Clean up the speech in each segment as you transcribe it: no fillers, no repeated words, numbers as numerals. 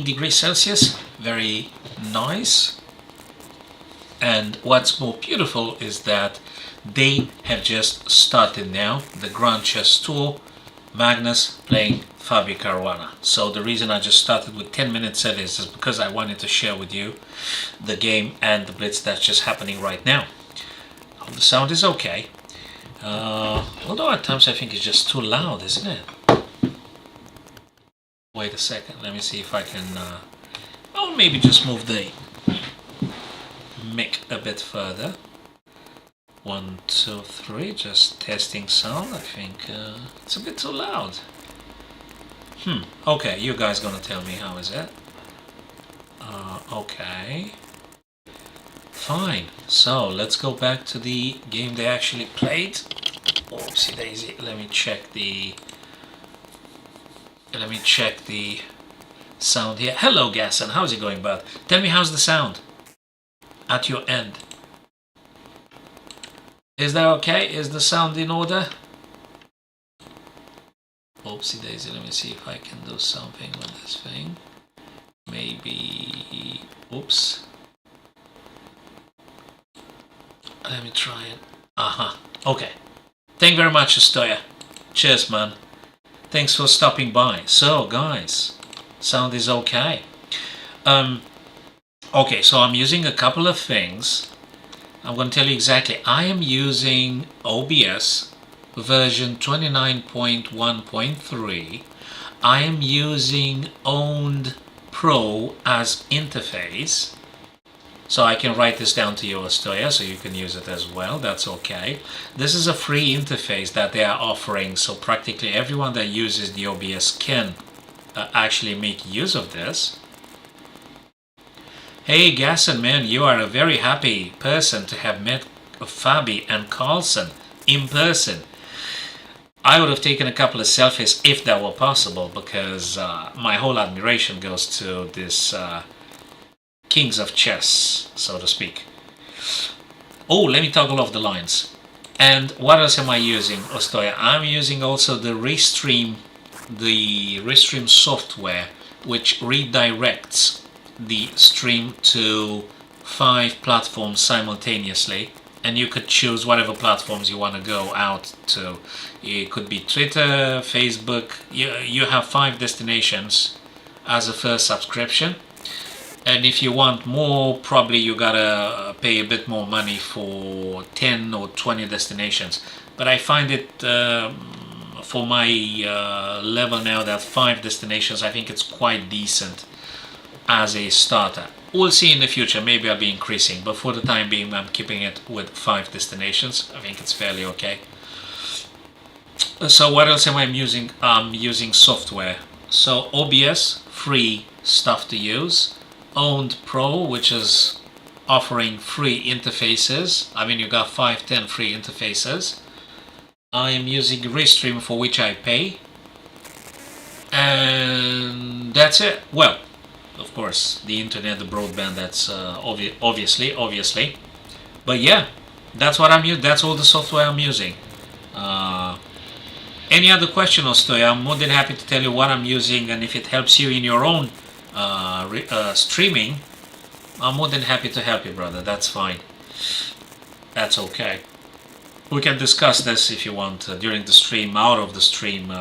degrees Celsius, very nice. And what's more beautiful is that they have just started now, the Grand Chess Tour, Magnus playing Fabio Caruana. So the reason I just started with 10 minutes of this is because I wanted to share with you the game and the blitz that's just happening right now. The sound is okay, although at times I think it's just too loud, isn't it? Wait a second, let me see if I can, oh, maybe just move the mic a bit further. 1, 2, 3, just testing sound. I think it's a bit too loud. Okay, you guys gonna tell me how is it? Okay. Fine. So let's go back to the game they actually played. Oopsie daisy. Let me check the sound here. Hello, Gasson. How's it going, bud? Tell me how's the sound at your end. Is that okay? Is the sound in order? Oopsie daisy. Let me see if I can do something with this thing. Maybe. Oops. Let me try it. Okay. Thank you very much, Astoya. Cheers, man. Thanks for stopping by. So, guys, sound is okay. Okay, so I'm using a couple of things. I'm going to tell you exactly. I am using OBS version 29.1.3. I am using Owned Pro as interface. So I can write this down to you, Astoya, so you can use it as well. That's okay. This is a free interface that they are offering, so practically everyone that uses the OBS can actually make use of this. Hey, Gasson, man, you are a very happy person to have met Fabi and Carlson in person. I would have taken a couple of selfies if that were possible, because my whole admiration goes to this kings of chess, so to speak. Oh, let me toggle off the lines. And what else am I using, Ostoya? I'm using also the Restream software, which redirects the stream to 5 platforms simultaneously, and you could choose whatever platforms you want to go out to. It could be Twitter, Facebook. You have 5 destinations as a first subscription, and if you want more, probably you gotta pay a bit more money for 10 or 20 destinations. But I find it for my level now, that 5 destinations, I think it's quite decent as a starter. We'll see in the future, maybe I'll be increasing, but for the time being I'm keeping it with 5 destinations. I think it's fairly okay. So what else am I using? I'm using software. So OBS, free stuff to use. Owned Pro, which is offering free interfaces. I mean, you got 5-10 free interfaces. I am using Restream, for which I pay. And that's it. Well, of course, the internet, the broadband, that's obviously. But yeah, that's what I'm using. That's all the software I'm using. Any other question, Ostoya? I'm more than happy to tell you what I'm using, and if it helps you in your own streaming, I'm more than happy to help you, brother. That's fine. That's okay. We can discuss this if you want during the stream, out of the stream.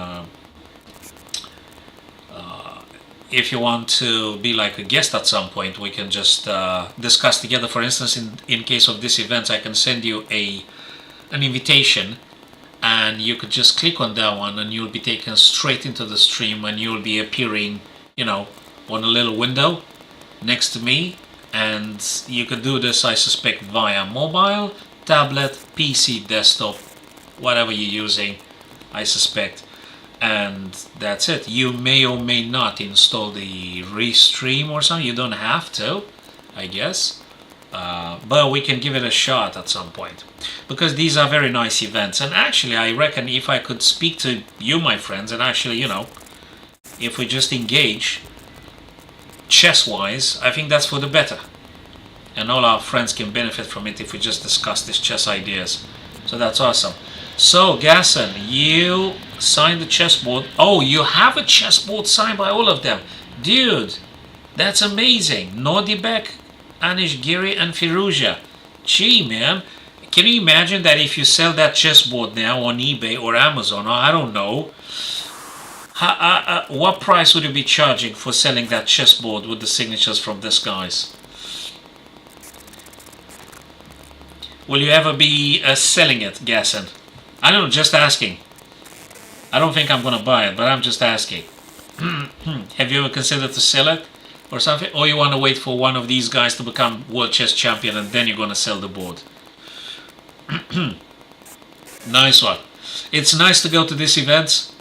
If you want to be like a guest at some point, we can just discuss together. For instance, in case of this event, I can send you an invitation, and you could just click on that one, and you'll be taken straight into the stream, and you'll be appearing, you know, on a little window next to me. And you could do this, I suspect, via mobile, tablet, PC, desktop, whatever you're using, I suspect. And that's it. You may or may not install the Restream or something. You don't have to, I guess. But we can give it a shot at some point, because these are very nice events. And actually, I reckon if I could speak to you, my friends, and actually, you know, if we just engage chess-wise, I think that's for the better. And all our friends can benefit from it if we just discuss these chess ideas. So that's awesome. So, Gasson, you signed the chessboard. Oh, you have a chessboard signed by all of them. Dude, That's amazing. Nordibek, Anish Giri, and Firuja. Gee, man. Can you imagine that if you sell that chessboard now on eBay or Amazon, or I don't know, what price would you be charging for selling that chessboard with the signatures from these guys? Will you ever be selling it, Gasson? I don't know, just asking. I don't think I'm gonna buy it, but I'm just asking. Have you ever considered to sell it or something? Or you want to wait for one of these guys to become world chess champion and then you're gonna sell the board? Nice one. It's nice to go to these events.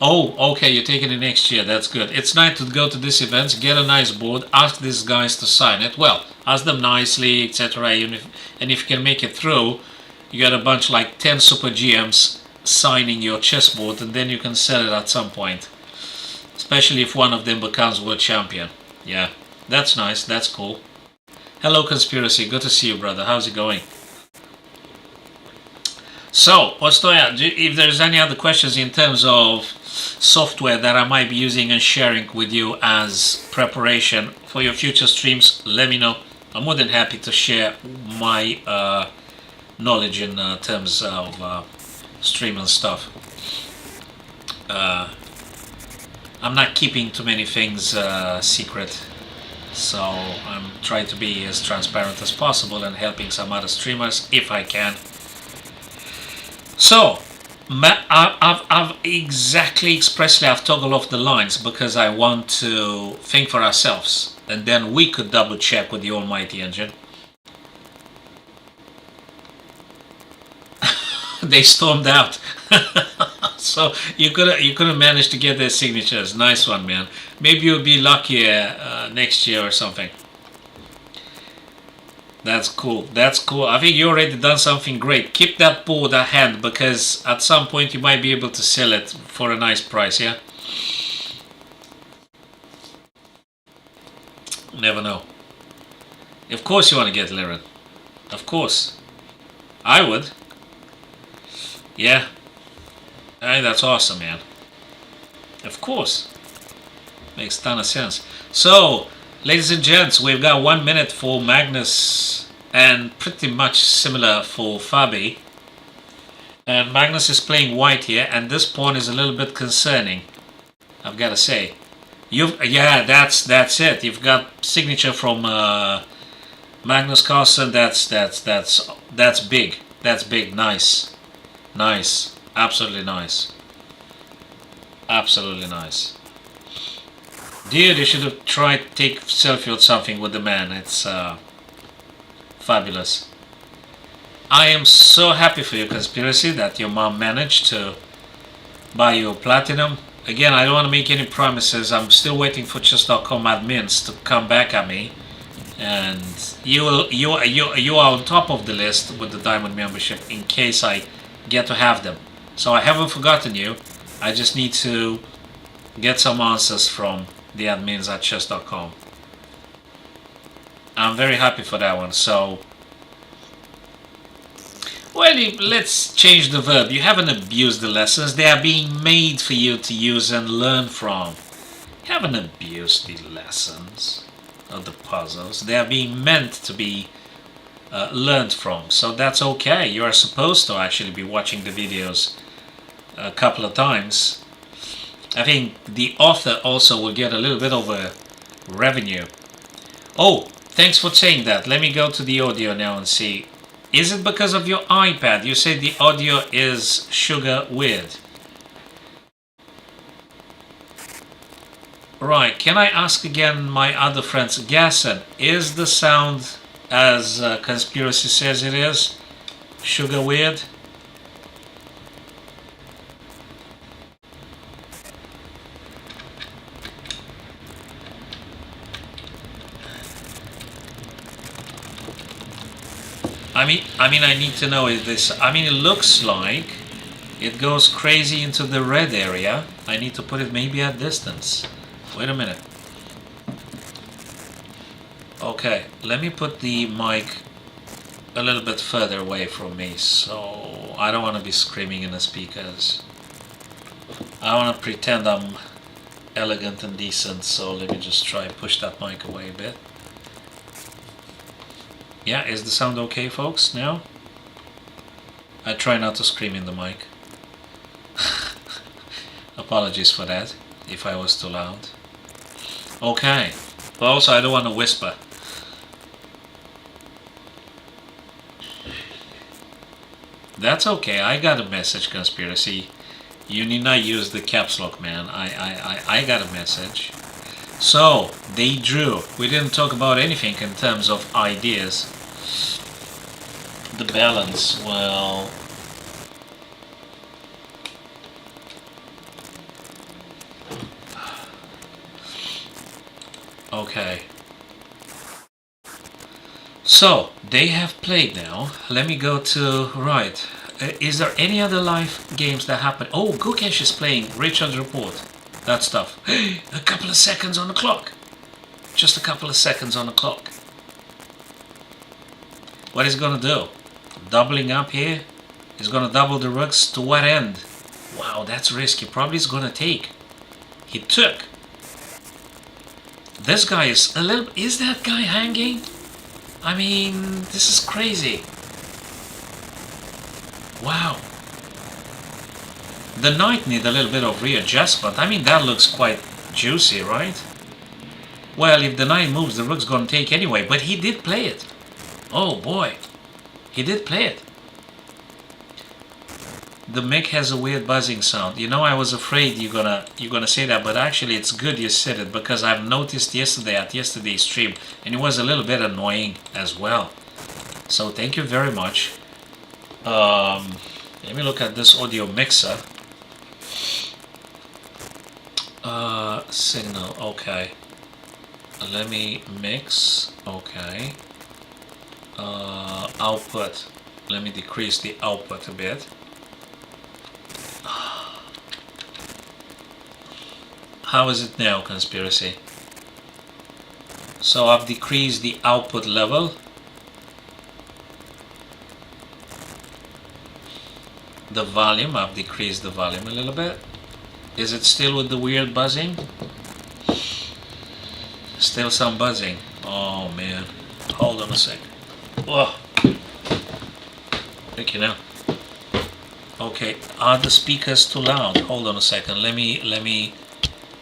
Oh, okay, you're taking it next year. That's good. It's nice to go to these events, get a nice board, ask these guys to sign it. Well, ask them nicely, etc. And if you can make it through, you got a bunch like 10 super GMs signing your chessboard, and then you can sell it at some point. Especially if one of them becomes world champion. Yeah, that's nice. That's cool. Hello, Conspiracy. Good to see you, brother. How's it going? So, Ostoya, if there's any other questions in terms of software that I might be using and sharing with you as preparation for your future streams, let me know. I'm more than happy to share my knowledge in terms of stream and stuff. I'm not keeping too many things secret, so I'm trying to be as transparent as possible and helping some other streamers if I can. So, I've exactly expressly I've toggled off the lines because I want to think for ourselves, and then we could double check with the almighty engine. They stormed out. So you couldn't manage to get their signatures. Nice one, man. Maybe you'll be luckier next year or something. That's cool. That's cool. I think you already done something great. Keep that board at hand because at some point you might be able to sell it for a nice price, yeah? Never know. Of course you want to get Liren. Of course. I would. Yeah. I think that's awesome, man. Of course. Makes a ton of sense. So, ladies and gents, we've got 1 minute for Magnus and pretty much similar for Fabi. And Magnus is playing white here, and this pawn is a little bit concerning, I've got to say. Yeah, that's it. You've got signature from Magnus Carlsen. That's big. That's big. Nice. Absolutely nice. Absolutely nice. Dude, you should have tried to take selfie or something with the man. It's fabulous. I am so happy for you, Conspiracy, that your mom managed to buy you a platinum. Again, I don't want to make any promises. I'm still waiting for chess.com admins to come back at me. And you are on top of the list with the diamond membership in case I get to have them. So I haven't forgotten you. I just need to get some answers from the admins at chess.com. I'm very happy for that one. So, well, let's change the verb. You haven't abused the lessons. They are being made for you to use and learn from. You haven't abused the lessons or the puzzles. They are being meant to be learned from. So that's okay. You are supposed to actually be watching the videos a couple of times. I think the author also will get a little bit of a revenue. Oh, thanks for saying that. Let me go to the audio now and see. Is it because of your iPad? You say the audio is sugar weird. Right, can I ask again my other friends? Gasson, is the sound as Conspiracy says it is? Sugar weird? I mean, I need to know if this. I mean, it looks like it goes crazy into the red area. I need to put it maybe at distance. Wait a minute. Okay, let me put the mic a little bit further away from me, so I don't want to be screaming in the speakers. I want to pretend I'm elegant and decent. So let me just try push that mic away a bit. Yeah, is the sound okay, folks, now? I try not to scream in the mic. Apologies for that, if I was too loud. Okay, but also I don't want to whisper. That's okay, I got a message, Conspiracy. You need not use the caps lock, man. I got a message. So, they drew. We didn't talk about anything in terms of ideas. The balance, well... Okay. So, they have played now. Let me go to... Right. Is there any other live games that happen? Oh, Gukesh is playing Richard's Report. That stuff. A couple of seconds on the clock. Just a couple of seconds on the clock. What is he gonna do? Doubling up here? He's gonna double the rooks to what end? Wow, that's risky. Probably he's gonna take. He took. This guy is a little... Is that guy hanging? I mean, this is crazy. Wow. The knight need a little bit of readjustment. I mean, that looks quite juicy, right? Well, if the knight moves, the rook's gonna take anyway. But he did play it. Oh boy. He did play it. The mic has a weird buzzing sound. You know, I was afraid you're gonna say that, but actually it's good you said it, because I've noticed yesterday at yesterday's stream, and it was a little bit annoying as well. So thank you very much. Let me look at this audio mixer. Signal, okay. Let me mix, okay. Output. Let me decrease the output a bit. How is it now, Conspiracy? So I've decreased the output level. The volume, I've decreased the volume a little bit. Is it still with the weird buzzing? Still some buzzing. Oh man. Hold on a sec. Oh. Thank you now. Okay, are the speakers too loud? Hold on a second. Let me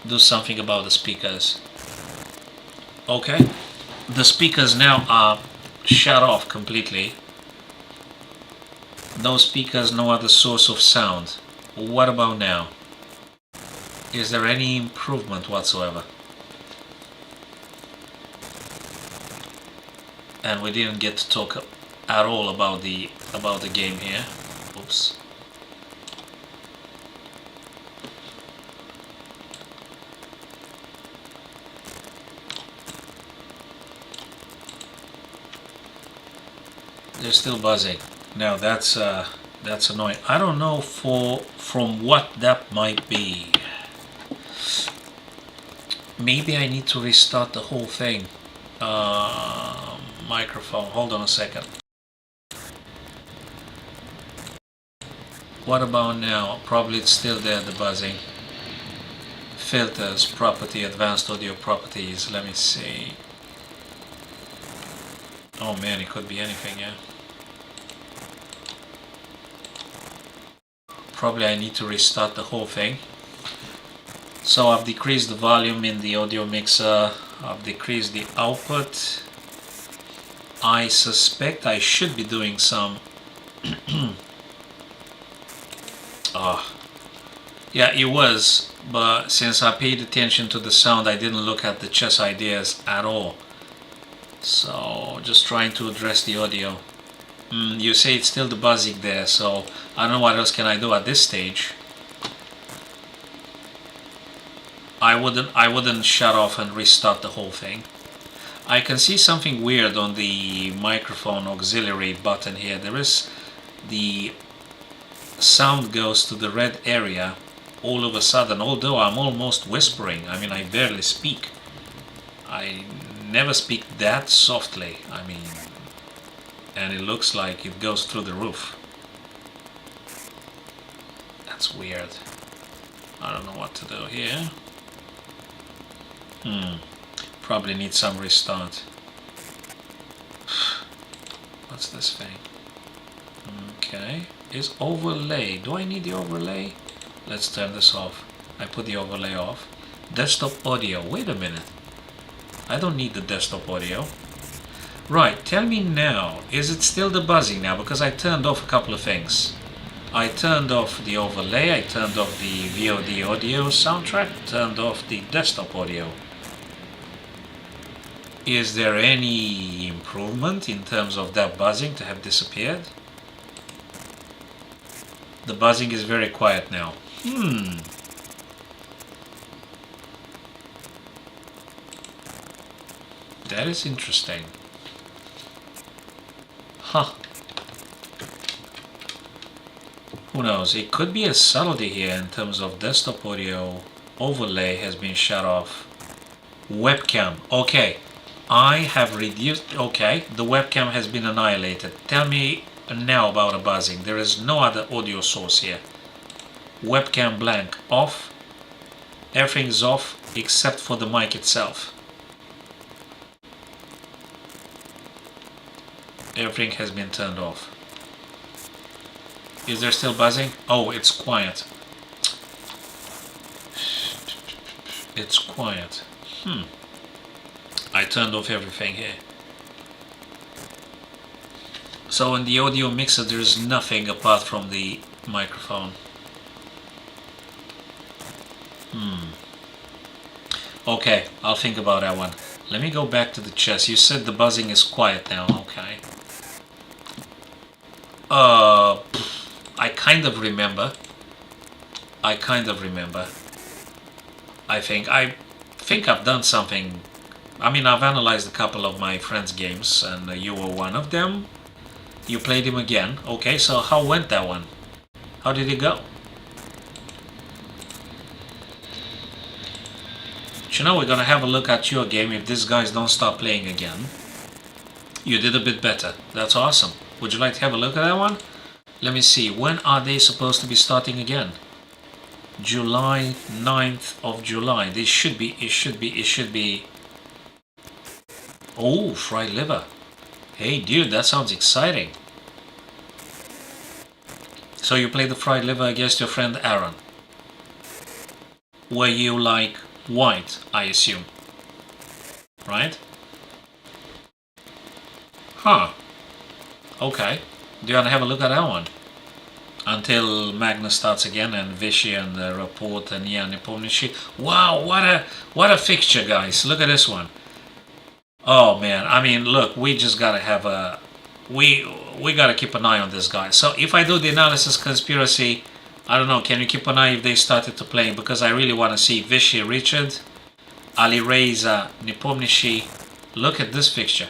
do something about the speakers. Okay. The speakers now are shut off completely. No speakers, no other source of sound. What about now? Is there any improvement whatsoever? And we didn't get to talk at all about the game here. Oops. They're still buzzing. Now that's annoying. I don't know from what that might be. Maybe I need to restart the whole thing. Microphone. Hold on a second. What about now? Probably it's still there, the buzzing. Filters, property, advanced audio properties. Let me see. Oh man, it could be anything, yeah. Probably I need to restart the whole thing. So I've decreased the volume in the audio mixer. I've decreased the output. I suspect I should be doing some... Yeah, it was, but since I paid attention to the sound, I didn't look at the chess ideas at all. So, just trying to address the audio. You say it's still the buzzing there, so I don't know what else can I do at this stage. I wouldn't shut off and restart the whole thing. I can see something weird on the microphone auxiliary button here. There is the sound goes to the red area all of a sudden, although I'm almost whispering. I mean, I barely speak. I never speak that softly. I mean, and it looks like it goes through the roof. That's weird. I don't know what to do here. Probably need some restart. What's this thing? Okay. Is overlay. Do I need the overlay? Let's turn this off. I put the overlay off. Desktop audio. Wait a minute. I don't need the desktop audio. Right, tell me now, is it still the buzzing now? Because I turned off a couple of things. I turned off the overlay, I turned off the VOD audio soundtrack, turned off the desktop audio. Is there any improvement in terms of that buzzing to have disappeared? The buzzing is very quiet now. That is interesting. Huh. Who knows? It could be a subtlety here in terms of desktop audio. Overlay has been shut off. Webcam. Okay. I have reduced. Okay. The webcam has been annihilated. Tell me now about the buzzing. There is no other audio source here. Webcam blank. Off. Everything's off except for the mic itself. Everything has been turned off. Is there still buzzing? Oh, it's quiet. It's quiet. I turned off everything here. So in the audio mixer there is nothing apart from the microphone. Okay, I'll think about that one. Let me go back to the chess. You said the buzzing is quiet now. Okay. I kind of remember. I think I've done something. I mean, I've analyzed a couple of my friends' games, and you were one of them. You played him again. Okay, so how went that one? How did it go? You know, we're gonna have a look at your game if these guys don't stop playing again. You did a bit better. That's awesome. Would you like to have a look at that one? Let me see. When are they supposed to be starting again? July 9th of July. It should be. Oh, fried liver. Hey, dude, that sounds exciting. So you played the fried liver against your friend Aaron. Were you like white, I assume? Right? Huh. Okay. Do you want to have a look at that one? Until Magnus starts again and Vichy and the report and Ian Nepomniachtchi. Wow, what a fixture, guys. Look at this one. Oh man, I mean, look, we just gotta have a we gotta keep an eye on this guy. So if I do the analysis conspiracy, I don't know, can you keep an eye if they started to play? Because I really want to see Vichy Richard, Ali Reza Nepomniachtchi. Look at this fixture.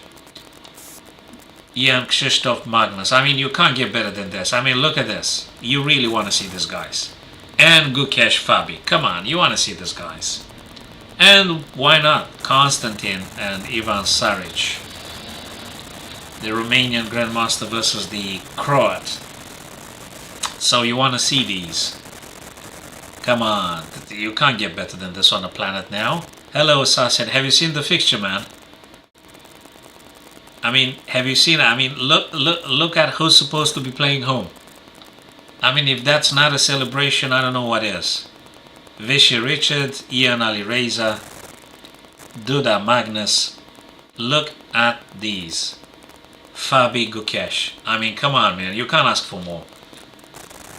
Ian Krzysztof Magnus. I mean, you can't get better than this. I mean, look at this. You really want to see these guys. And Gukesh Fabi. Come on, you want to see these guys. And why not Konstantin and Ivan Saric. The Romanian Grandmaster versus the Croat. So you want to see these. Come on, you can't get better than this on the planet now. Hello, Assassin. Have you seen the fixture, man? I mean, have you seen it? I mean, look at who's supposed to be playing home. I mean, if that's not a celebration, I don't know what is. Vichy Richard, Ian Ali Reza, Duda Magnus. Look at these. Fabi Gukesh. I mean, come on, man. You can't ask for more.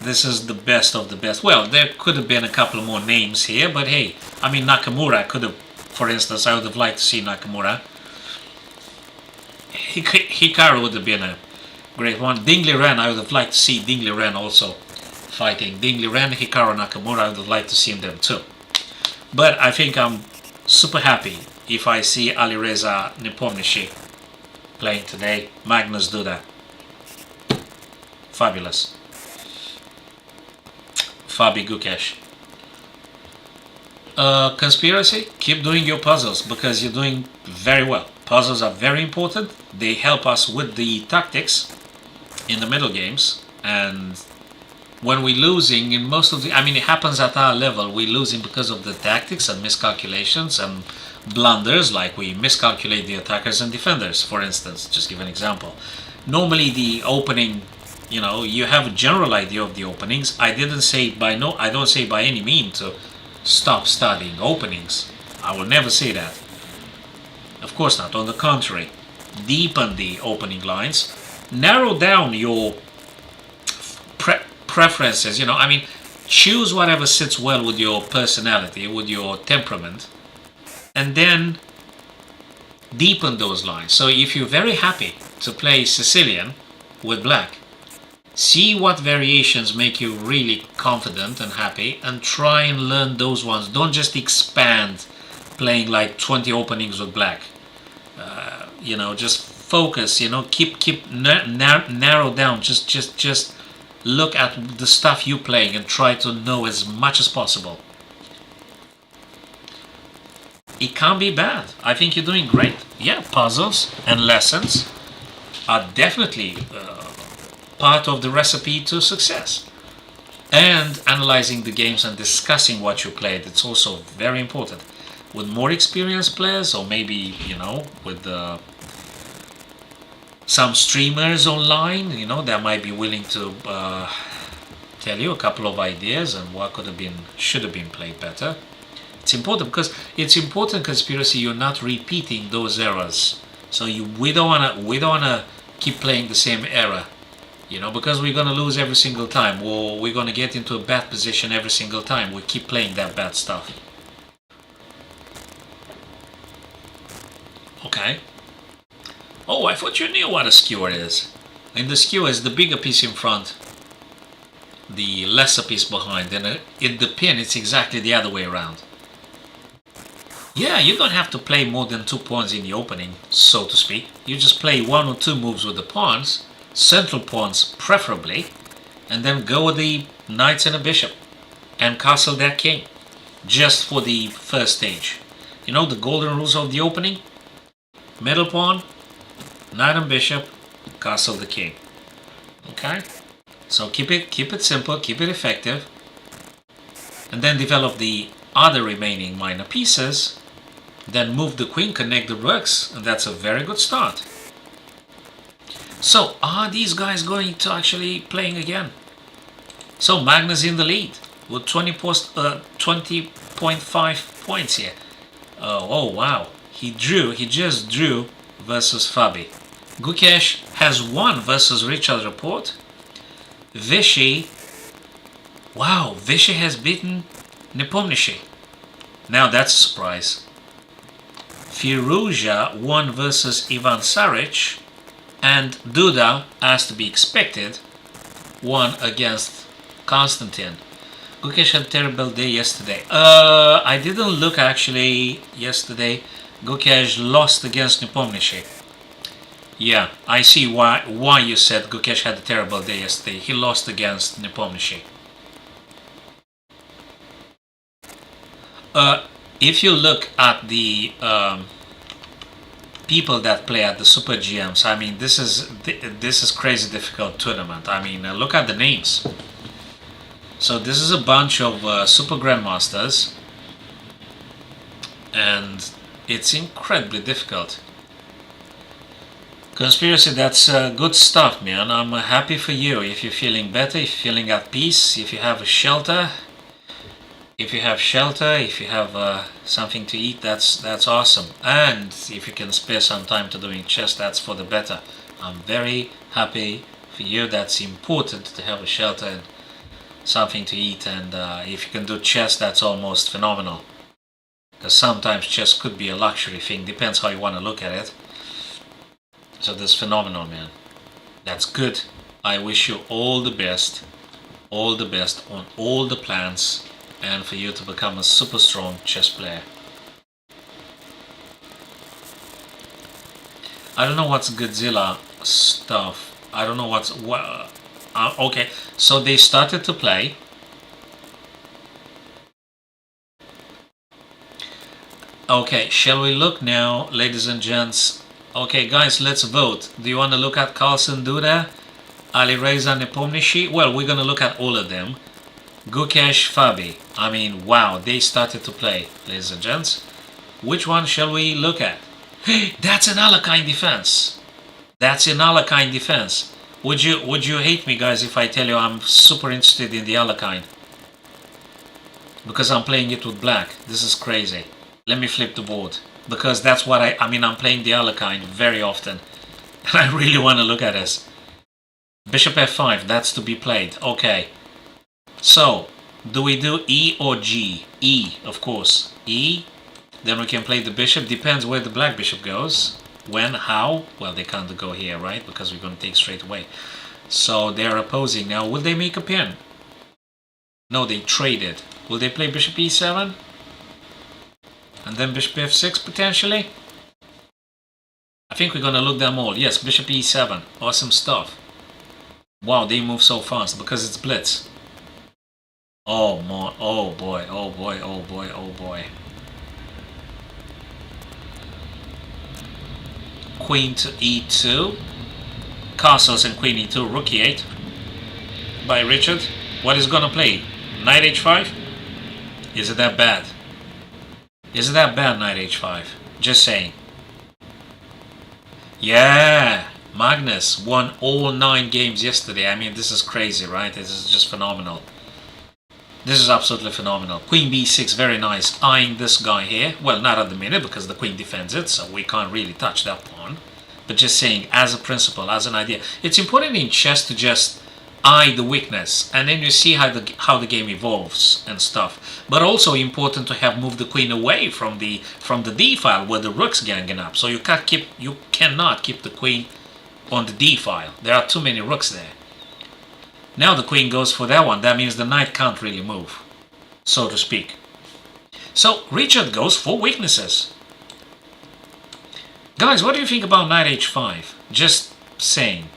This is the best of the best. Well, there could have been a couple more names here, but hey, I mean, Nakamura could have, for instance, I would have liked to see Nakamura. Hikaru would have been a great one. Dingley Ren, I would have liked to see Dingley Ren also fighting. Dingley Ren, Hikaru Nakamura, I would have liked to see them too. But I think I'm super happy if I see Alireza Nepomniachtchi playing today. Magnus Duda. Fabulous. Fabi Gukesh. Conspiracy, keep doing your puzzles because you're doing very well. Puzzles are very important. They help us with the tactics in the middle games. And when we're losing in most of the... I mean, it happens at our level. We're losing because of the tactics and miscalculations and blunders, like we miscalculate the attackers and defenders, for instance. Just give an example. Normally the opening, you have a general idea of the openings. I don't say by any means to stop studying openings. I will never say that. Of course not. On the contrary, deepen the opening lines, narrow down your preferences. Choose whatever sits well with your personality, with your temperament, and then deepen those lines. So if you're very happy to play Sicilian with black, see what variations make you really confident and happy, and try and learn those ones. Don't just expand playing like 20 openings with black. Just focus. Keep narrow down. Just look at the stuff you're playing and try to know as much as possible. It can't be bad. I think you're doing great. Yeah, puzzles and lessons are definitely part of the recipe to success. And analyzing the games and discussing what you played, it's also very important. With more experienced players, or maybe, with some streamers online, that might be willing to tell you a couple of ideas and what should have been played better. It's important because it's important, conspiracy, you're not repeating those errors. So we don't wanna keep playing the same error, because we're gonna lose every single time, or we're gonna get into a bad position every single time we keep playing that bad stuff. Okay. Oh, I thought you knew what a skewer is. And the skewer is the bigger piece in front, the lesser piece behind, and in the pin it's exactly the other way around. Yeah, you don't have to play more than 2 pawns in the opening, so to speak. You just play 1 or 2 moves with the pawns, central pawns preferably, and then go with the knights and a bishop, and castle that king, just for the first stage. The golden rules of the opening? Middle pawn, knight and bishop, castle the king. Okay? So keep it simple, keep it effective, and then develop the other remaining minor pieces. Then move the queen, connect the rooks, and that's a very good start. So are these guys going to actually playing again? So Magnus in the lead with 20.5 points here. Oh wow, he just drew versus Fabi. Gukesh has won versus Richard Report. Vichy has beaten Nepomniachtchi. Now that's a surprise. Firuza won versus Ivan Saric, and Duda, as to be expected, won against Konstantin. Gukesh had a terrible day yesterday. I didn't look actually yesterday. Gukesh lost against Nepomniachtchi. Yeah, I see why you said Gukesh had a terrible day yesterday. He lost against Nepomniachtchi. If you look at the people that play at the Super GMs, this is crazy difficult tournament. Look at the names. So this is a bunch of Super Grandmasters, and it's incredibly difficult. Conspiracy, that's good stuff, man. I'm happy for you. If you're feeling better, if you're feeling at peace, if you have a shelter. If you have something to eat, that's awesome. And if you can spare some time to doing chess, that's for the better. I'm very happy for you. That's important to have a shelter and something to eat. And if you can do chess, that's almost phenomenal. Because sometimes chess could be a luxury thing. Depends how you want to look at it. So that's phenomenal, man. That's good. I wish you all the best on all the plans, and for you to become a super strong chess player. I don't know what's Godzilla stuff. I don't know okay, so they started to play. Okay, shall we look now, ladies and gents? Okay, guys, let's vote. Do you want to look at Carlsen Duda, Alireza Nepomniachtchi? Well, we're going to look at all of them. Gukesh Fabi. Wow, they started to play, ladies and gents. Which one shall we look at? That's an Alakine defense. That's an Alakine defense. Would you hate me, guys, if I tell you I'm super interested in the Alakine? Because I'm playing it with black. This is crazy. Let me flip the board. Because that's what I'm playing the Alakine very often. And I really want to look at this. Bishop f5, that's to be played. Okay. So, do we do E or G? E, of course. E. Then we can play the bishop. Depends where the black bishop goes. When, how? Well, they can't go here, right? Because we're going to take straight away. So, they're opposing. Now, will they make a pin? No, they traded. Will they play bishop e7? And then bishop f6, potentially? I think we're going to look them all. Yes, bishop e7. Awesome stuff. Wow, they move so fast because it's blitz. Oh, my, oh boy, oh boy, oh boy, oh boy. Queen to e2. Castles and queen e2, rook e8. By Richard. What is gonna play? Knight h5? Is it that bad? Is it that bad, knight h5? Just saying. Yeah! Magnus won all 9 games yesterday. I mean, this is crazy, right? This is just phenomenal. This is absolutely phenomenal. Queen b6, very nice. Eyeing this guy here. Well, not at the minute because the queen defends it, so we can't really touch that pawn. But just saying, as a principle, as an idea. It's important in chess to just eye the weakness, and then you see how the game evolves and stuff. But also important to have moved the queen away from the d file where the rook's ganging up. So you cannot keep the queen on the d file. There are too many rooks there. Now the queen goes for that one. That means the knight can't really move, so to speak. So Richard goes for weaknesses. Guys, what do you think about knight h5? Just saying.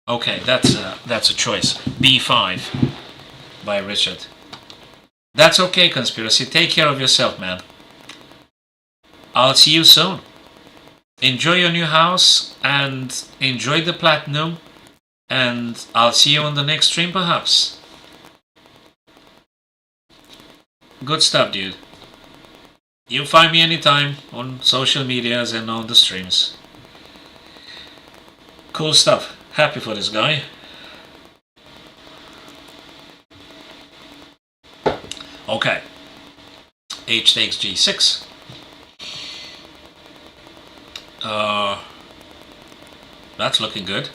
Okay, that's a choice. b5 by Richard. That's okay, Conspiracy. Take care of yourself, man. I'll see you soon. Enjoy your new house and enjoy the platinum. And I'll see you on the next stream, perhaps. Good stuff, dude. You find me anytime on social medias and on the streams. Cool stuff. Happy for this guy. Okay. H takes g6. That's looking good.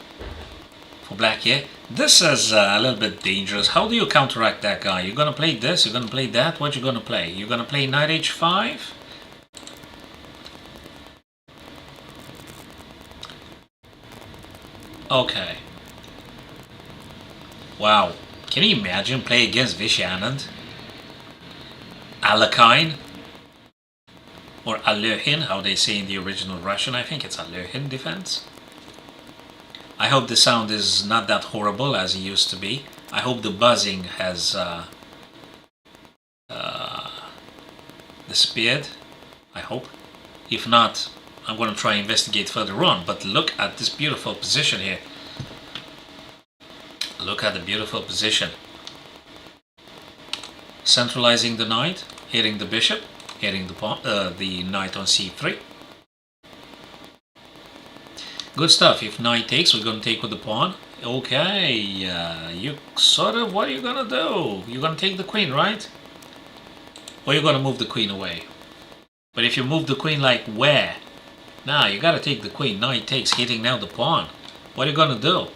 For black here. This is a little bit dangerous. How do you counteract that guy? You're gonna play this, you're gonna play that. What you gonna play? You're gonna play knight h5? Okay. Wow. Can you imagine play against Vishy Anand? Alakine? Or Alerhin, how they say in the original Russian. I think it's Alerhin defense. I hope the sound is not that horrible as it used to be. I hope the buzzing has disappeared. I hope. If not, I'm going to try and investigate further on. But look at this beautiful position here. Look at the beautiful position. Centralizing the knight, hitting the bishop, hitting the pawn, the knight on c3. Good stuff. If knight takes, we're going to take with the pawn. Okay, you sort of, what are you going to do? You're going to take the queen, right? Or you're going to move the queen away. But if you move the queen, like where? Nah, you got to take the queen. Knight takes, hitting now the pawn. What are you going to do?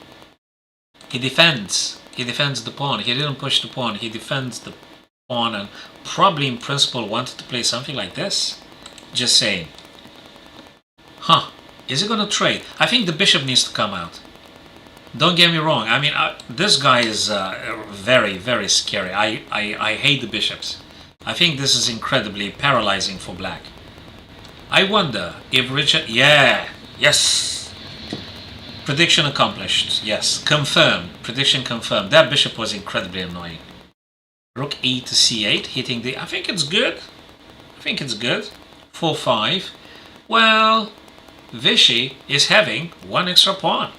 He defends. He defends the pawn. He didn't push the pawn. He defends the pawn and probably in principle wanted to play something like this. Just saying. Huh. Is he going to trade? I think the bishop needs to come out. Don't get me wrong. I mean, this guy is very, very scary. I hate the bishops. I think this is incredibly paralyzing for black. I wonder if Richard... Yeah. Yes. Prediction accomplished. Yes. Confirmed. Prediction confirmed. That bishop was incredibly annoying. Rook e to c8. Hitting the... I think it's good. I think it's good. 4-5. Well... Vishy is having one extra pawn.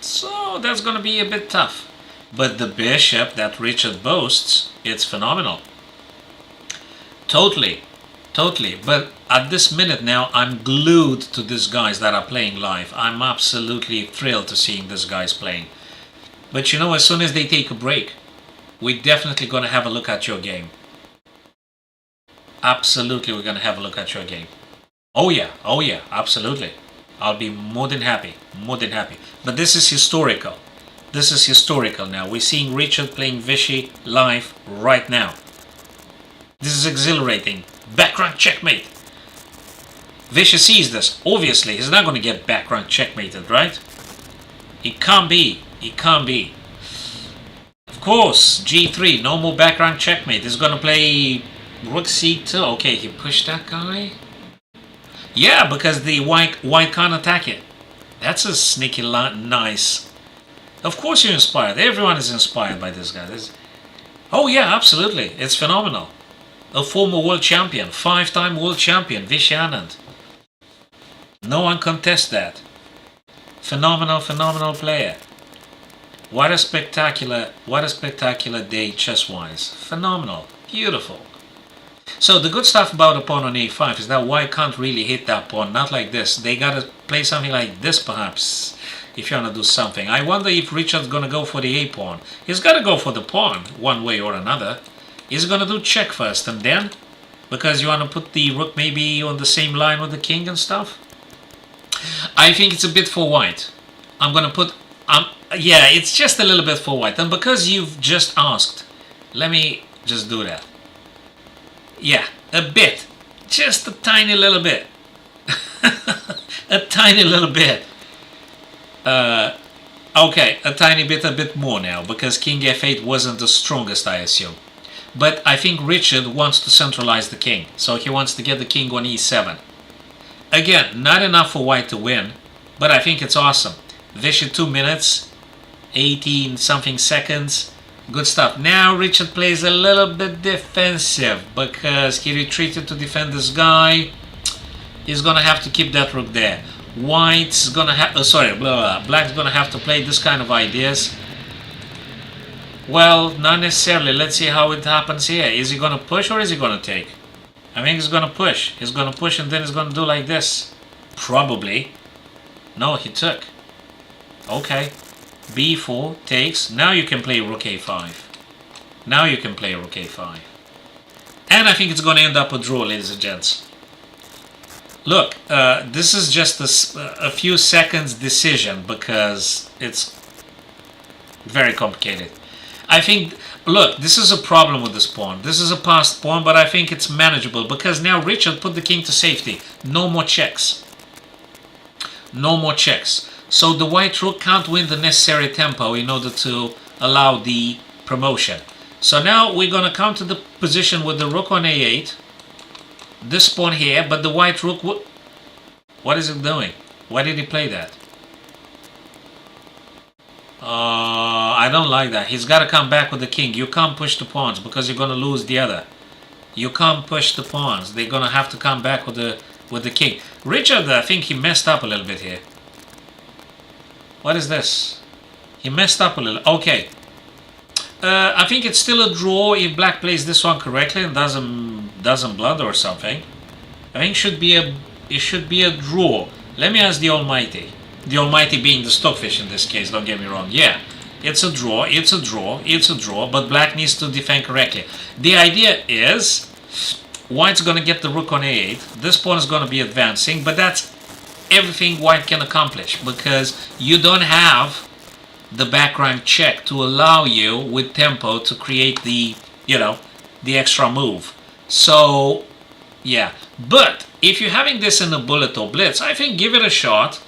So that's going to be a bit tough. But the bishop that Richard boasts, it's phenomenal. Totally. Totally. But at this minute now, I'm glued to these guys that are playing live. I'm absolutely thrilled to seeing these guys playing. But you know, as soon as they take a break, we're definitely going to have a look at your game. Absolutely, we're going to have a look at your game. Oh yeah, absolutely. I'll be more than happy, more than happy. But this is historical. This is historical now. We're seeing Richard playing Vichy live right now. This is exhilarating. Background checkmate. Vichy sees this. Obviously, he's not going to get background checkmated, right? It can't be. It can't be. Of course, G3, no more background checkmate. He's going to play Rook C2. Okay, he pushed that guy. Yeah, because the white can't attack it. That's a sneaky nice. Of course you're inspired. Everyone is inspired by this guy. Oh yeah, absolutely. It's phenomenal. A former world champion, 5-time world champion, Vishy Anand. No one contests that. Phenomenal, phenomenal player. What a spectacular day chess-wise. Phenomenal. Beautiful. So the good stuff about a pawn on a5 is that white can't really hit that pawn. Not like this. They gotta play something like this perhaps, if you wanna do something. I wonder if Richard's gonna go for the a pawn. He's gotta go for the pawn, one way or another. He's gonna do check first and then, because you wanna put the rook maybe on the same line with the king and stuff. I think it's a bit for white. I'm gonna put, yeah, it's just a little bit for white. And because you've just asked, let me just do that. Yeah, a bit. Just a tiny little bit. A tiny little bit. Okay, a tiny bit, a bit more now, because King F8 wasn't the strongest, I assume. But I think Richard wants to centralize the king, so he wants to get the king on E7. Again, not enough for white to win, but I think it's awesome. Vichy 2 minutes, 18 something seconds. Good stuff. Now Richard plays a little bit defensive because he retreated to defend this guy. He's gonna have to keep that rook there. White's gonna have, Black's gonna have to play this kind of ideas. Well, not necessarily. Let's see how it happens here. Is he gonna push or is he gonna take? I think he's gonna push. He's gonna push and then he's gonna do like this. Probably. No, he took. Okay. B4 takes. Now you can play Rook A5. Now you can play Rook A5. And I think it's going to end up a draw, ladies and gents. Look, this is just a few seconds decision because it's very complicated. I think, look, this is a problem with this pawn. This is a passed pawn, but I think it's manageable because now Richard put the king to safety. No more checks. No more checks. So the white rook can't win the necessary tempo in order to allow the promotion. So now we're going to come to the position with the rook on a8. This pawn here, but the white rook... What is it doing? Why did he play that? I don't like that. He's got to come back with the king. You can't push the pawns because you're going to lose the other. You can't push the pawns. They're going to have to come back with the king. Richard, I think he messed up a little bit here. What is this? He messed up a little. Okay. I think it's still a draw if black plays this one correctly and doesn't blunder or something. I think it should be a draw. Let me ask the Almighty. The Almighty being the stockfish in this case, don't get me wrong. Yeah, it's a draw, it's a draw, it's a draw, but black needs to defend correctly. The idea is white's going to get the rook on a8. This pawn is going to be advancing, but that's everything white can accomplish because you don't have the background check to allow you with tempo to create the extra move. So yeah, but if you're having this in a bullet or blitz, I think give it a shot.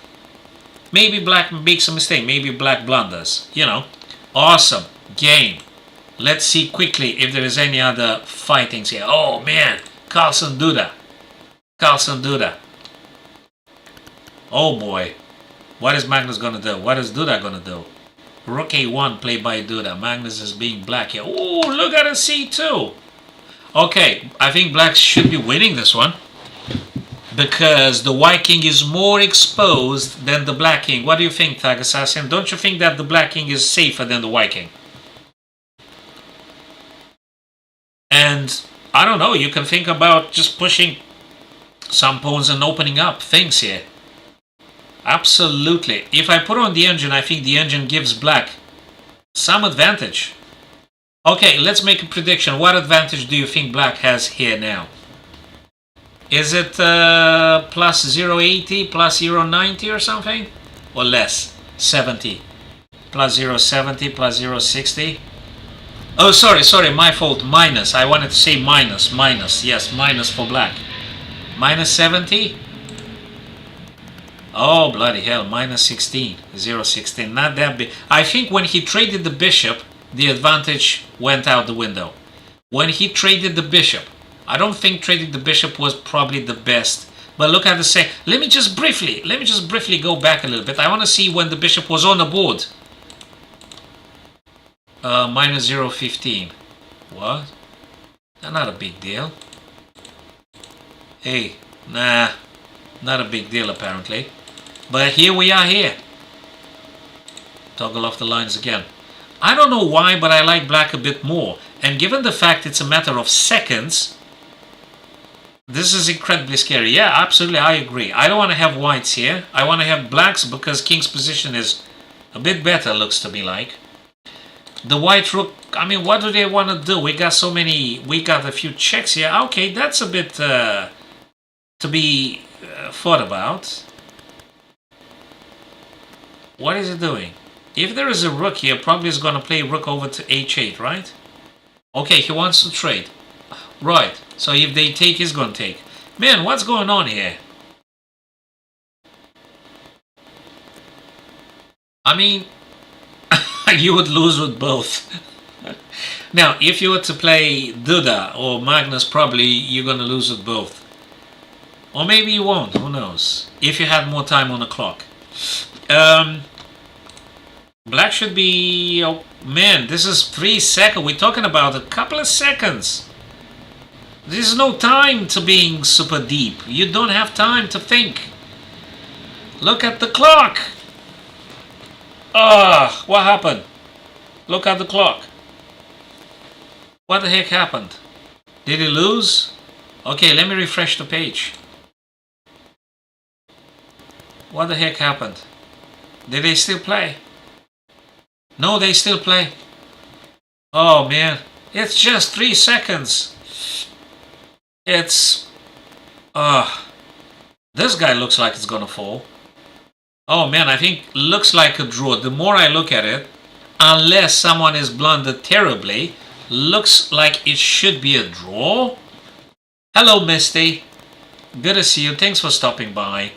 Maybe black makes a mistake, maybe black blunders, awesome game. Let's see quickly if there is any other fightings here. Oh man, Carlsen Duda. Oh boy, what is Magnus gonna do? What is Duda gonna do? Rook A1 played by Duda. Magnus is being black here. Oh, look at a C2. Okay, I think black should be winning this one because the white king is more exposed than the black king. What do you think, Tag Assassin? Don't you think that the black king is safer than the white king? And I don't know, you can think about just pushing some pawns and opening up things here. Absolutely. If I put on the engine, I think the engine gives black some advantage. Okay, let's make a prediction. What advantage do you think black has here now? Is it plus 0.80, plus 0.90 or something? Or less? 70. Plus 0.70, plus 0.60? Oh, sorry, my fault. Minus. I wanted to say minus. Yes, minus for black. Minus 70? Oh, bloody hell. Minus 16. 0.16. Not that big. I think when he traded the bishop, the advantage went out the window. When he traded the bishop, I don't think trading the bishop was probably the best. But look at the say. Let me just briefly go back a little bit. I want to see when the bishop was on the board. Minus 0.15. What? Not a big deal. Hey, nah, not a big deal apparently. But here we are here. Toggle off the lines again. I don't know why, but I like black a bit more. And given the fact it's a matter of seconds, this is incredibly scary. Yeah, absolutely, I agree. I don't want to have whites here. I want to have blacks because king's position is a bit better, looks to me like. The white rook, I mean, what do they want to do? We got a few checks here. Okay, that's a bit to be thought about. What is it doing? If there is a rook here, probably is going to play rook over to h8, right? Okay, he wants to trade. Right, so if they take, he's going to take. Man, what's going on here? I mean, you would lose with both. Now, if you were to play Duda or Magnus, probably you're going to lose with both. Or maybe you won't, who knows? If you had more time on the clock. Black should be... Oh, man, this is 3 seconds. We're talking about a couple of seconds. There's no time to being super deep. You don't have time to think. Look at the clock. What happened? Look at the clock. What the heck happened? Did he lose? Okay, let me refresh the page. What the heck happened? Did they still play? No, they still play. Oh man, it's just 3 seconds. It's... this guy looks like it's gonna fall. Oh man, I think looks like a draw. The more I look at it, unless someone is blundered terribly, looks like it should be a draw. Hello, Misty. Good to see you. Thanks for stopping by.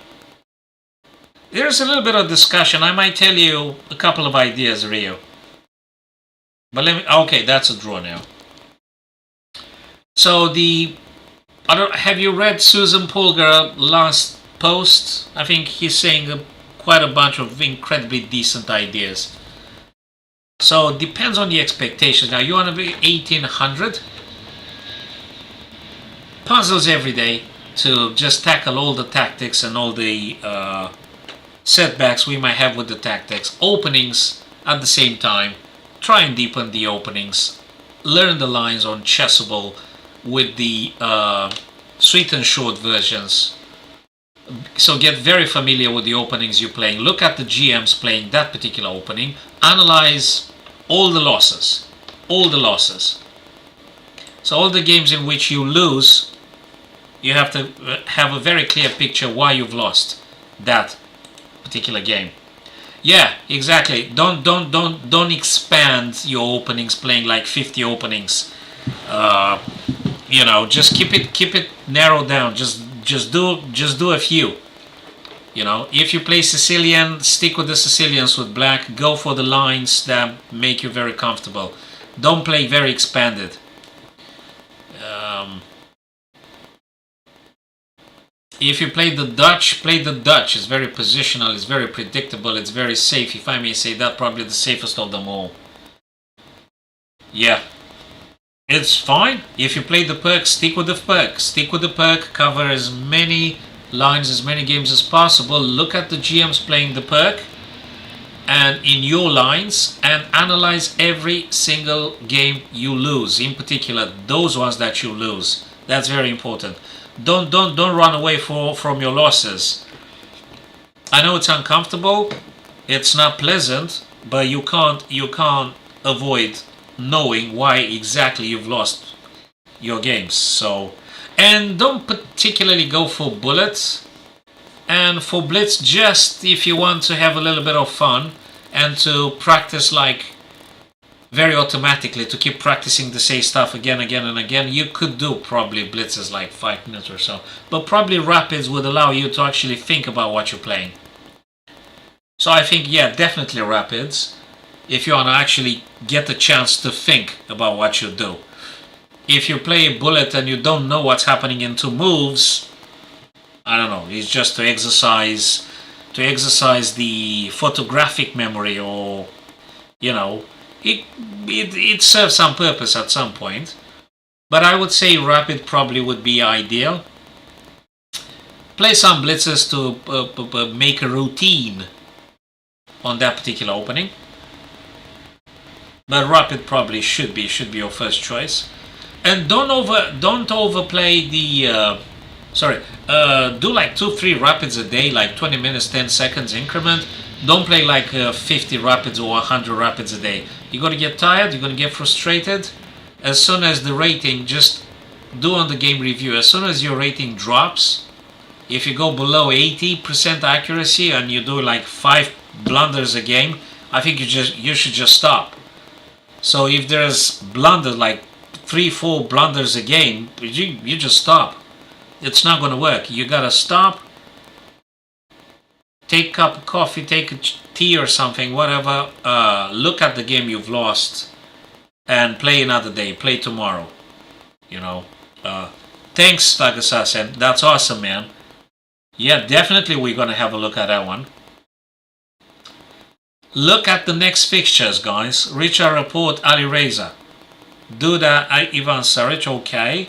There's a little bit of discussion. I might tell you a couple of ideas, Rio. But let me... Okay, that's a draw now. So the... have you read Susan Polgar last post? I think he's saying quite a bunch of incredibly decent ideas. So it depends on the expectations. Now you want to be 1800? Puzzles every day to just tackle all the tactics and all the setbacks we might have with the tactics. Openings at the same time. Try and deepen the openings. Learn the lines on Chessable with the sweet and short versions. So get very familiar with the openings you're playing. Look at the GMs playing that particular opening. Analyze all the losses. All the losses. So all the games in which you lose, you have to have a very clear picture why you've lost that particular game. Yeah, exactly. Don't expand your openings playing like 50 openings. You know, just keep it narrowed down. Just do a few. You know, if you play Sicilian, stick with the Sicilians with black. Go for the lines that make you very comfortable. Don't play very expanded. If you play the Dutch, play the Dutch. It's very positional, it's very predictable, it's very safe. If I may say that, probably the safest of them all. Yeah. It's fine. If you play the perk, stick with the perk. Stick with the perk, cover as many lines, as many games as possible. Look at the GMs playing the perk. and in your lines and analyze every single game you lose, in particular those ones that you lose. That's very important. Don't run away from your losses. I know it's uncomfortable, it's not pleasant, but you can't avoid knowing why exactly you've lost your games. So, and don't particularly go for bullets and for blitz, just if you want to have a little bit of fun and to practice like very automatically, to keep practicing the same stuff again and again. You could do probably blitzes like 5 minutes or so, but probably rapids would allow you to actually think about what you're playing. So I think, yeah, definitely rapids if you want to actually get the chance to think about what you do. If you play a bullet and you don't know what's happening in 2 moves, I don't know, it's just to exercise the photographic memory, or it serves some purpose at some point. But I would say rapid probably would be ideal. Play some blitzes to make a routine on that particular opening. But rapid probably should be your first choice. And don't overplay the do like 2-3 rapids a day, like 20 minutes 10 seconds increment. Don't play like 50 rapids or 100 rapids a day. You're gonna get tired, you're gonna get frustrated. As soon as the rating, just do on the game review, as soon as your rating drops, if you go below 80% accuracy and you do like 5 blunders a game, I think you should just stop. So if there's blunders like 3-4 blunders a game, you just stop. It's not going to work. You gotta stop, take a cup of coffee, take a tea or something, whatever. Look at the game you've lost and play another day. Play tomorrow. Thanks, Tagasasen. That's awesome, man. Yeah, definitely we're going to have a look at that one. Look at the next fixtures, guys. Richard Report, Ali Reza. Duda, Ivan Saric, okay.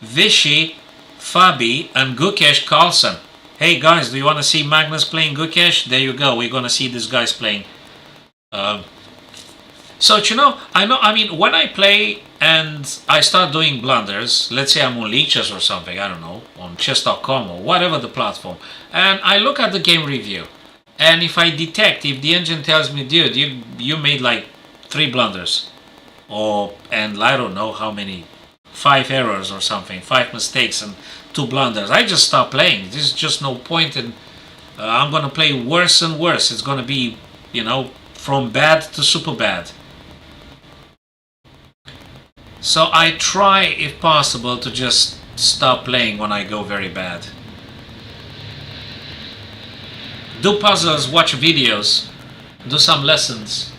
Vichy, Fabi, and Gukesh Carlson. Hey guys, do you want to see Magnus playing Gukesh? There you go. We're going to see these guys playing. When I play and I start doing blunders, let's say I'm on Leeches or something, I don't know, on chess.com or whatever the platform, and I look at the game review, and if if the engine tells me, dude, you made like 3 blunders, and I don't know how many, 5 errors or something, 5 mistakes and 2 blunders, I just stop playing. There's just no point in. I'm gonna play worse and worse. It's gonna be, from bad to super bad. So I try, if possible, to just stop playing when I go very bad. Do puzzles, watch videos, do some lessons,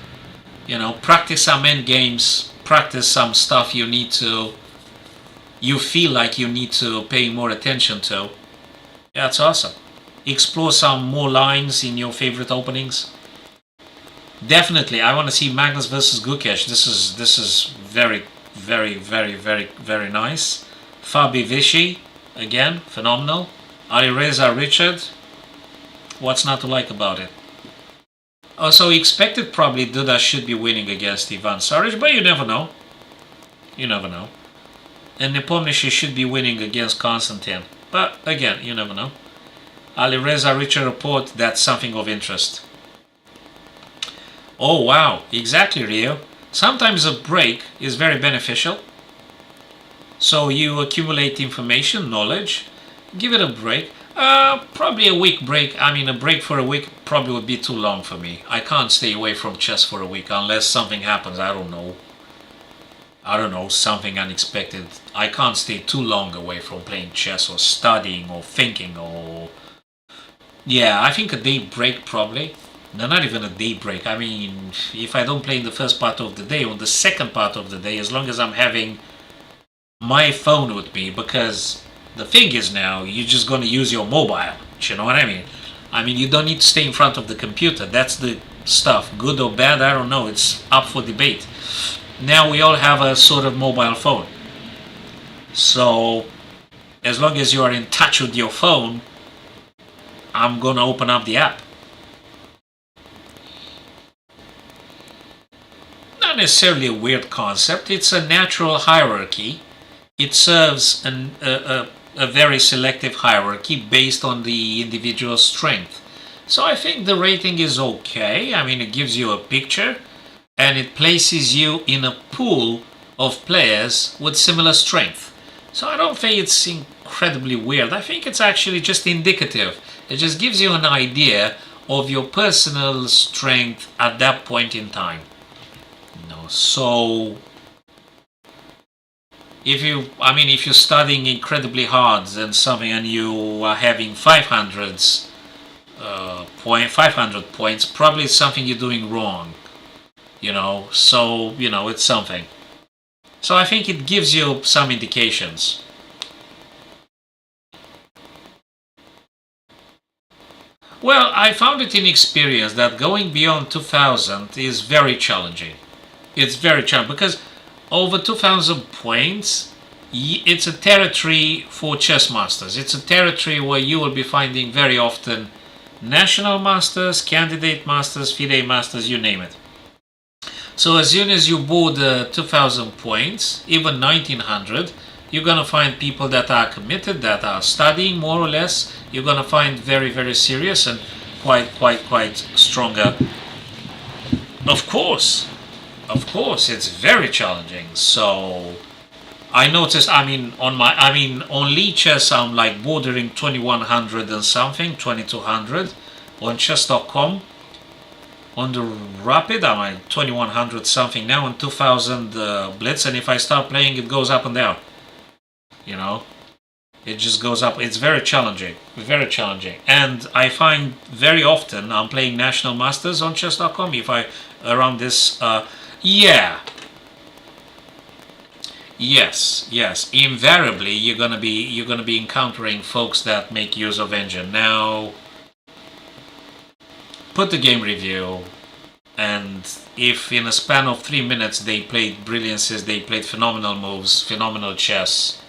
practice some end games, practice some stuff you feel like you need to pay more attention to. Yeah, it's awesome. Explore some more lines in your favorite openings. Definitely, I want to see Magnus versus Gukesh. This is very, very, very, very, very nice. Fabi Vichy, again, phenomenal. Ali Reza Richard, what's not to like about it? Also, expected probably Duda should be winning against Ivan Saric, but you never know. You never know. And Nepomniachtchi should be winning against Konstantin. But again, you never know. Ali Reza Richard Report, that's something of interest. Oh wow, exactly, Rio. Sometimes a break is very beneficial. So you accumulate information, knowledge, give it a break. Probably a week break. A break for a week probably would be too long for me. I can't stay away from chess for a week unless something happens, I don't know, something unexpected. I can't stay too long away from playing chess or studying or thinking or... Yeah, I think a day break probably. No, not even a day break. If I don't play in the first part of the day, on the second part of the day, as long as I'm having my phone with me, because the thing is now, you're just going to use your mobile. You know what I mean? You don't need to stay in front of the computer. That's the stuff. Good or bad, I don't know. It's up for debate. Now we all have a sort of mobile phone. So, as long as you are in touch with your phone, I'm going to open up the app. necessarily a weird concept. It's a natural hierarchy. It serves a very selective hierarchy based on the individual's strength. So I think the rating is okay. I mean, it gives you a picture and it places you in a pool of players with similar strength. So I don't think it's incredibly weird. I think it's actually just indicative. It just gives you an idea of your personal strength at that point in time. So if you're studying incredibly hard and something, and you are having 500 points, probably it's something you're doing wrong. So it's something. So I think it gives you some indications. Well, I found it in experience that going beyond 2000 is very challenging. It's very challenging because over 2000 points, it's a territory for chess masters. It's a territory where you will be finding very often national masters, candidate masters, FIDE masters, you name it. So as soon as you board 2000 points, even 1900, you're going to find people that are committed, that are studying more or less. You're going to find very, very serious and quite stronger. Of course, it's very challenging. So I noticed, on Lichess, I'm like bordering 2100 and something, 2200 on chess.com. On the Rapid, I'm like 2100 something now, on 2000 Blitz, and if I start playing, it goes up and down. It just goes up. It's very challenging, and I find very often I'm playing National Masters on chess.com. If I around this, yes, invariably you're gonna be encountering folks that make use of engine. Now, put the game review, and if in a span of 3 minutes they played brilliances, they played phenomenal moves, phenomenal chess.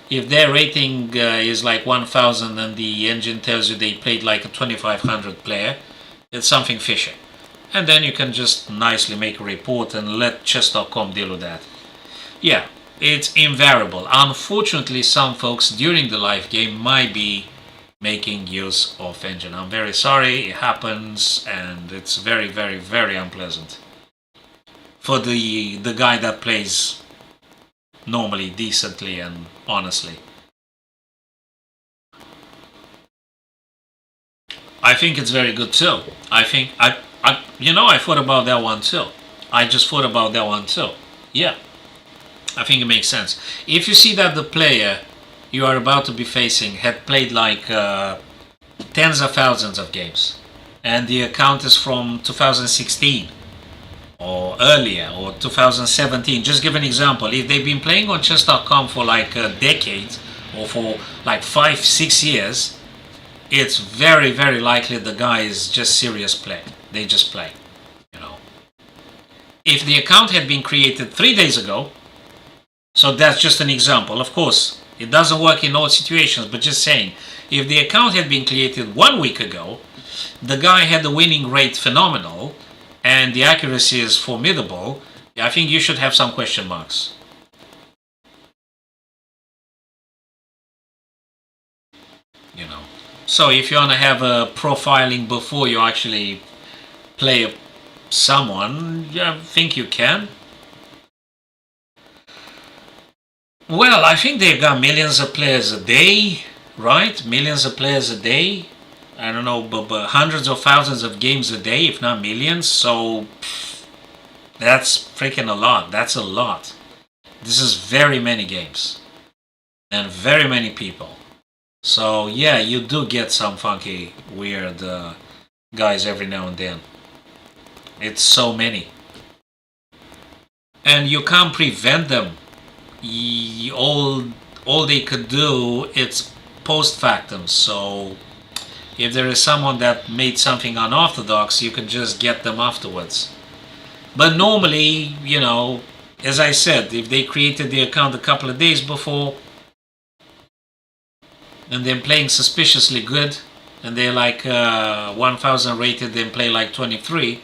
If their rating is like 1000 and the engine tells you they played like a 2500 player, it's something fishy. And then you can just nicely make a report and let chess.com deal with that. Yeah, it's invariable. Unfortunately, some folks during the live game might be making use of engine. I'm very sorry, it happens, and it's very, very, very unpleasant for the guy that plays normally, decently, and honestly. I think it's very good too. I thought about that one too. I just thought about that one too. Yeah, I think it makes sense. If you see that the player you are about to be facing had played like tens of thousands of games, and the account is from 2016 or earlier, or 2017, just give an example. If they've been playing on chess.com for like a decade, or for like 5-6 years, it's very, very likely the guy is just serious play. They just play. If the account had been created 3 days ago, so that's just an example. Of course, it doesn't work in all situations, but just saying, if the account had been created 1 week ago, the guy had the winning rate phenomenal, and the accuracy is formidable, I think you should have some question marks. So if you want to have a profiling before you actually play someone, I think you can. Well, I think they've got millions of players a day, right? Millions of players a day. I don't know, but hundreds of thousands of games a day, if not millions. So that's freaking a lot. That's a lot. This is very many games and very many people. So yeah, you do get some funky, weird guys every now and then. It's so many, and you can't prevent them. All they could do is post factum. So if there is someone that made something unorthodox, you can just get them afterwards. But normally, as I said, if they created the account a couple of days before and they're playing suspiciously good, and they're like 1000 rated, then play like 23,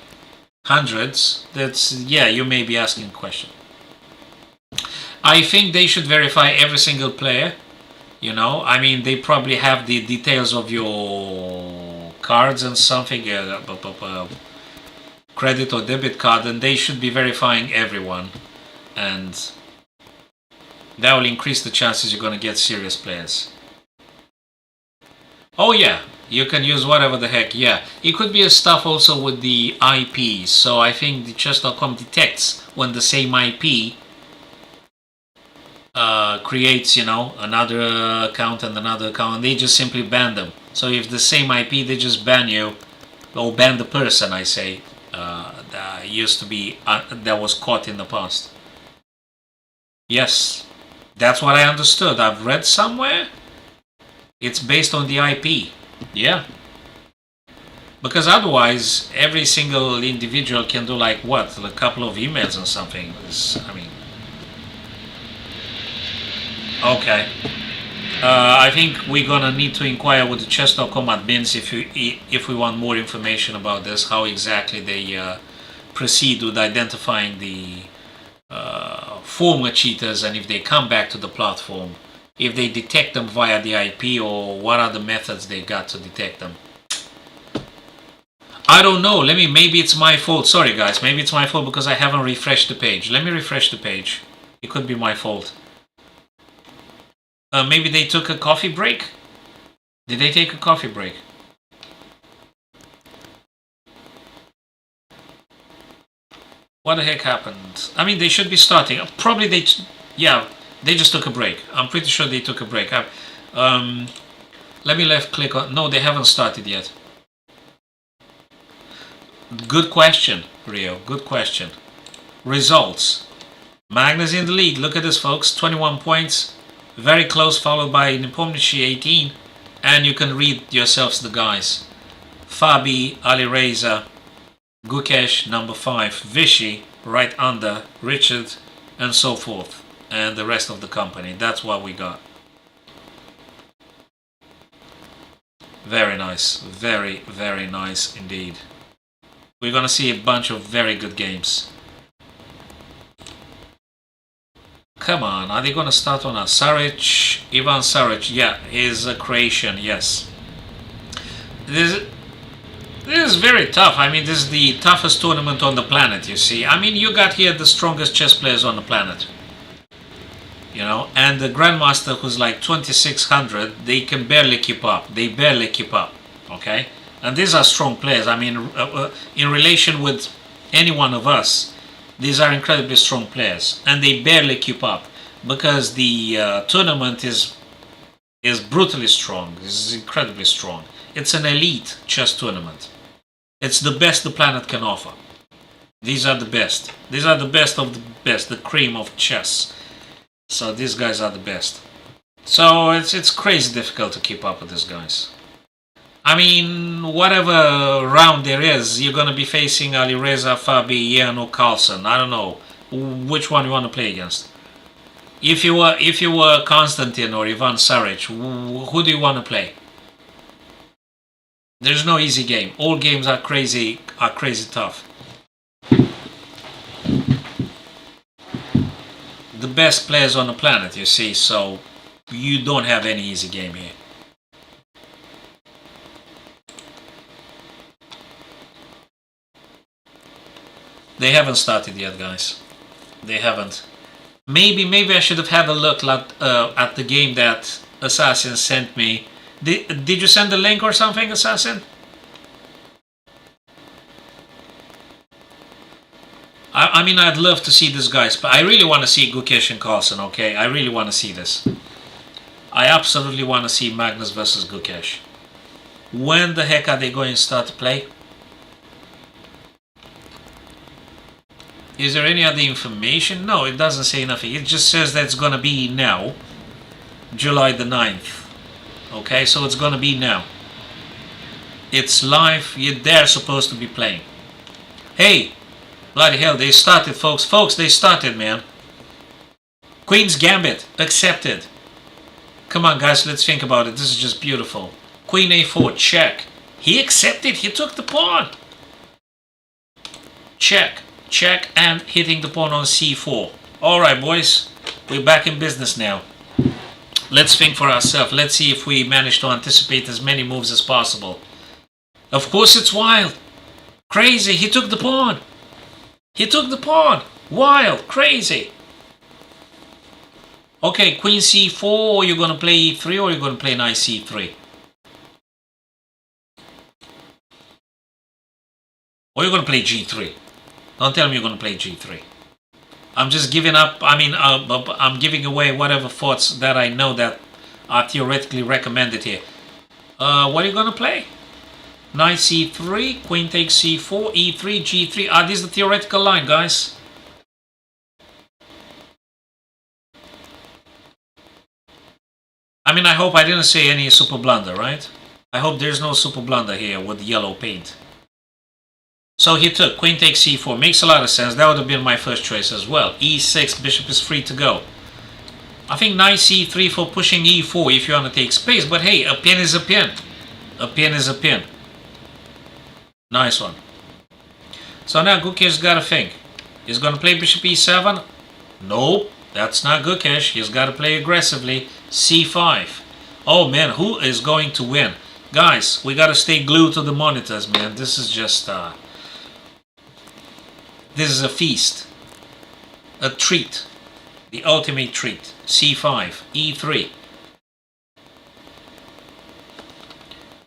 Hundreds? That's, yeah, you may be asking a question. I think they should verify every single player. You know, I mean, they probably have the details of your cards and something, credit or debit card, and they should be verifying everyone. And that will increase the chances you're going to get serious players. Oh yeah, you can use whatever the heck, yeah. It could be a stuff also with the IP, so I think the chess.com detects when the same IP creates, you know, another account and another account, and they just simply ban them. So if the same IP, they just ban you, or ban the person, I say, that used to be, that was caught in the past. Yes, that's what I understood. I've read somewhere. It's based on the IP. Yeah. Because otherwise, every single individual can do like what? A couple of emails or something. I mean. Okay. I think we're gonna need to inquire with the chess.com admins if we want more information about this, how exactly they proceed with identifying the former cheaters, and if they come back to the platform, if they detect them via the IP, or what are the methods they got to detect them. I don't know. Maybe it's my fault. Sorry guys, maybe it's my fault because I haven't refreshed the page. Let me refresh the page. It could be my fault. Maybe they took a coffee break? Did they take a coffee break? What the heck happened? I mean, they should be starting. Probably yeah, they just took a break. I'm pretty sure they took a break. Let me left click on. No, they haven't started yet. Good question, Rio. Good question. Results. Magnus in the lead. Look at this, folks. 21 points. Very close, followed by Nepomniachtchi 18. And you can read yourselves the guys. Fabi, Alireza, Gukesh, number 5, Vichy, right under, Richard, and so forth. And the rest of the company. That's what we got. Very nice. Very, very nice indeed. We're going to see a bunch of very good games. Come on, are they going to start on a Saric? Ivan Saric, yeah, he's a Croatian, yes. This is very tough. I mean, this is the toughest tournament on the planet, you see. I mean, you got here the strongest chess players on the planet. You know, and the Grandmaster who's like 2600, they can barely keep up. They barely keep up, okay? And these are strong players. I mean, in relation with any one of us, these are incredibly strong players, and they barely keep up because the tournament is brutally strong. It's incredibly strong. It's an elite chess tournament. It's the best the planet can offer. These are the best. These are the best of the best, the cream of chess. So these guys are the best. So it's crazy difficult to keep up with these guys. I mean, whatever round there is, you're going to be facing Alireza, Fabi, Ian, or Carlsen. I don't know which one you want to play against. If you were Konstantin or Ivan Saric, who do you want to play? There's no easy game. All games are crazy tough. The best players on the planet, you see, so you don't have any easy game here. They haven't started yet, guys. They haven't. Maybe I should have had a look at the game that Assassin sent me. Did you send the link or something, Assassin? I mean, I'd love to see this guys, but I really want to see Gukesh and Carlsen, okay? I really want to see this. I absolutely want to see Magnus versus Gukesh. When the heck are they going to start to play? Is there any other information? No, it doesn't say nothing. It just says that it's going to be now, July the 9th. Okay, so it's going to be now. It's live. They're supposed to be playing. Hey, bloody hell, they started, folks. Folks, they started, man. Queen's Gambit, accepted. Come on, guys, let's think about it. This is just beautiful. Queen A4, check. He accepted. He took the pawn. check, check, and hitting the pawn on c4. Alright boys, we're back in business now. Let's think for ourselves. Let's see if we manage to anticipate as many moves as possible. Of course it's wild. Crazy, he took the pawn. He took the pawn. Wild, crazy. Okay, queen c4, or you're going to play e3, or you're going to play knight c3. Or you're going to play g3. Don't tell me you're going to play g3. I'm just giving up, I'm giving away whatever thoughts that I know that are theoretically recommended here. What are you going to play? Knight c3, queen takes c4, e3, g3. This is the theoretical line, guys. I hope I didn't say any super blunder, right? I hope there's no super blunder here with yellow paint. So he took queen takes c4. Makes a lot of sense. That would have been my first choice as well. e6, bishop is free to go. I think knight c3 for pushing e4 if you want to take space. But hey, a pin is a pin. A pin is a pin. Nice one. So now Gukesh got to think. He's going to play bishop e7? Nope, that's not Gukesh. He's got to play aggressively. c5. Oh man, who is going to win? Guys, we got to stay glued to the monitors, man. This is just... this is a feast. A treat. The ultimate treat. c5. e3.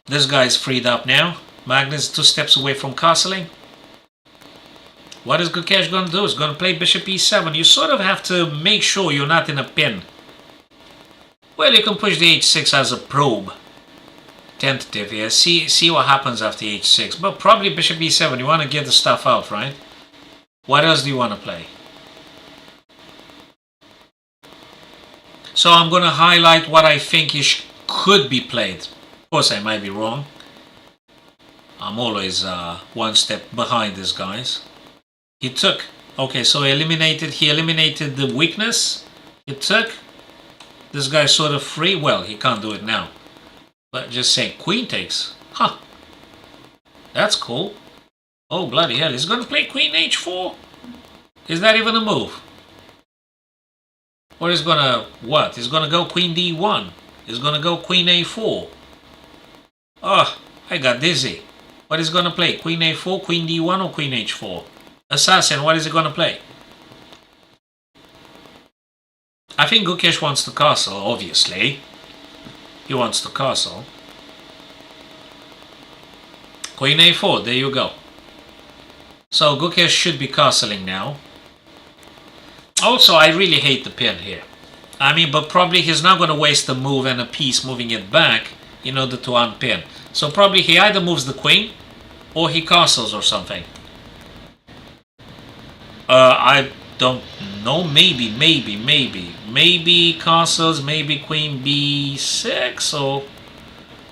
This guy's freed up now. Magnus 2 steps away from castling. What is Gukesh going to do? He's going to play bishop e7. You sort of have to make sure you're not in a pin. Well, you can push the h6 as a probe. Tentative here. See what happens after h6. But probably bishop e7. You want to get the stuff out, right? What else do you want to play? So I'm going to highlight what I think could be played. Of course, I might be wrong. I'm always one step behind these guys. He took. Okay, so he eliminated the weakness. He took. This guy's sort of free. Well, he can't do it now. But just say queen takes. Huh. That's cool. Oh, bloody hell. He's going to play queen h4? Is that even a move? Or he's going to... what? He's going to go queen d1. He's going to go queen a4. Oh, I got dizzy. What is he going to play? Queen a4, queen d1, or queen h4? Assassin, what is he going to play? I think Gukesh wants to castle, obviously. He wants to castle. Queen a4, there you go. So Gukesh should be castling now. Also, I really hate the pin here. But probably he's not going to waste a move and a piece moving it back in order to unpin. So probably he either moves the queen or he castles or something. I don't know. Maybe castles. Maybe queen b6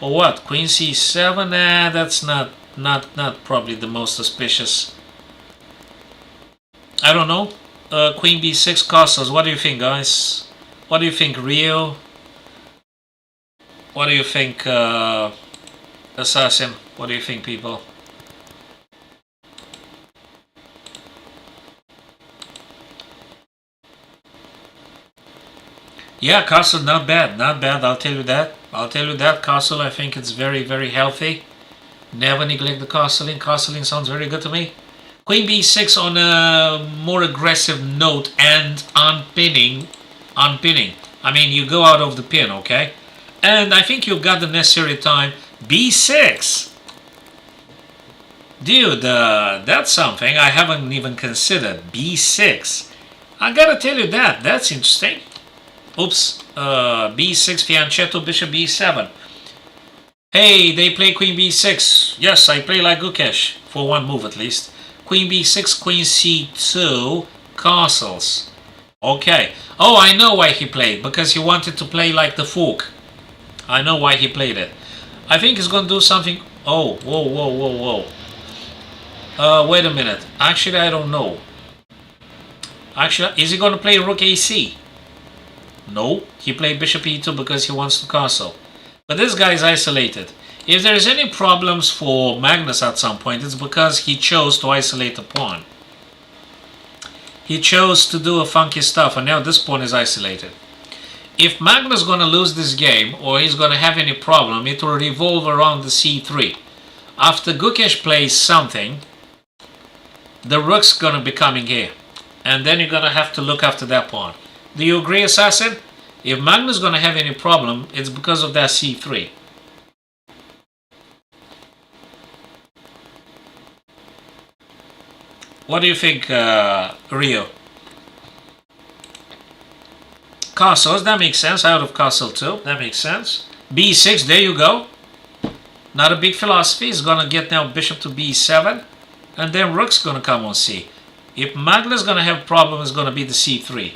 or what? Queen c7. Nah, that's not probably the most suspicious. I don't know. Queen b6 castles. What do you think, guys? What do you think, Rio? What do you think, Assassin? What do you think, people? Yeah, castle, not bad, I'll tell you that. Castle, I think it's very, very healthy. Never neglect the castling. Castling sounds very good to me. Queen b6 on a more aggressive note and unpinning. You go out of the pin, okay? And I think you've got the necessary time. b6. Dude, that's something I haven't even considered. b6. I gotta tell you that. That's interesting. Oops. b6, fianchetto, bishop b7. Hey, they play queen b6. Yes, I play like Gukesh. For one move at least. Queen b6, queen c2, castles. Okay. Oh, I know why he played. Because he wanted to play like the fork. I know why he played it. I think he's going to do something... Oh, whoa. Wait a minute. Actually, I don't know. Actually, is he going to play rook ac? No. He played bishop e2 because he wants to castle. But this guy is isolated. If there's any problems for Magnus at some point, it's because he chose to isolate a pawn. He chose to do a funky stuff, and now this pawn is isolated. If Magnus is going to lose this game, or he's going to have any problem, it will revolve around the c3. After Gukesh plays something, the rook's going to be coming here. And then you're going to have to look after that pawn. Do you agree, Assassin? If Magnus is going to have any problem, it's because of that c3. What do you think, Rio? Castles, that makes sense. Out of castle 2, that makes sense. b6, there you go. Not a big philosophy. He's going to get now bishop to b7. And then rook's going to come on c. If Magnus is going to have problem, it's going to be the c3.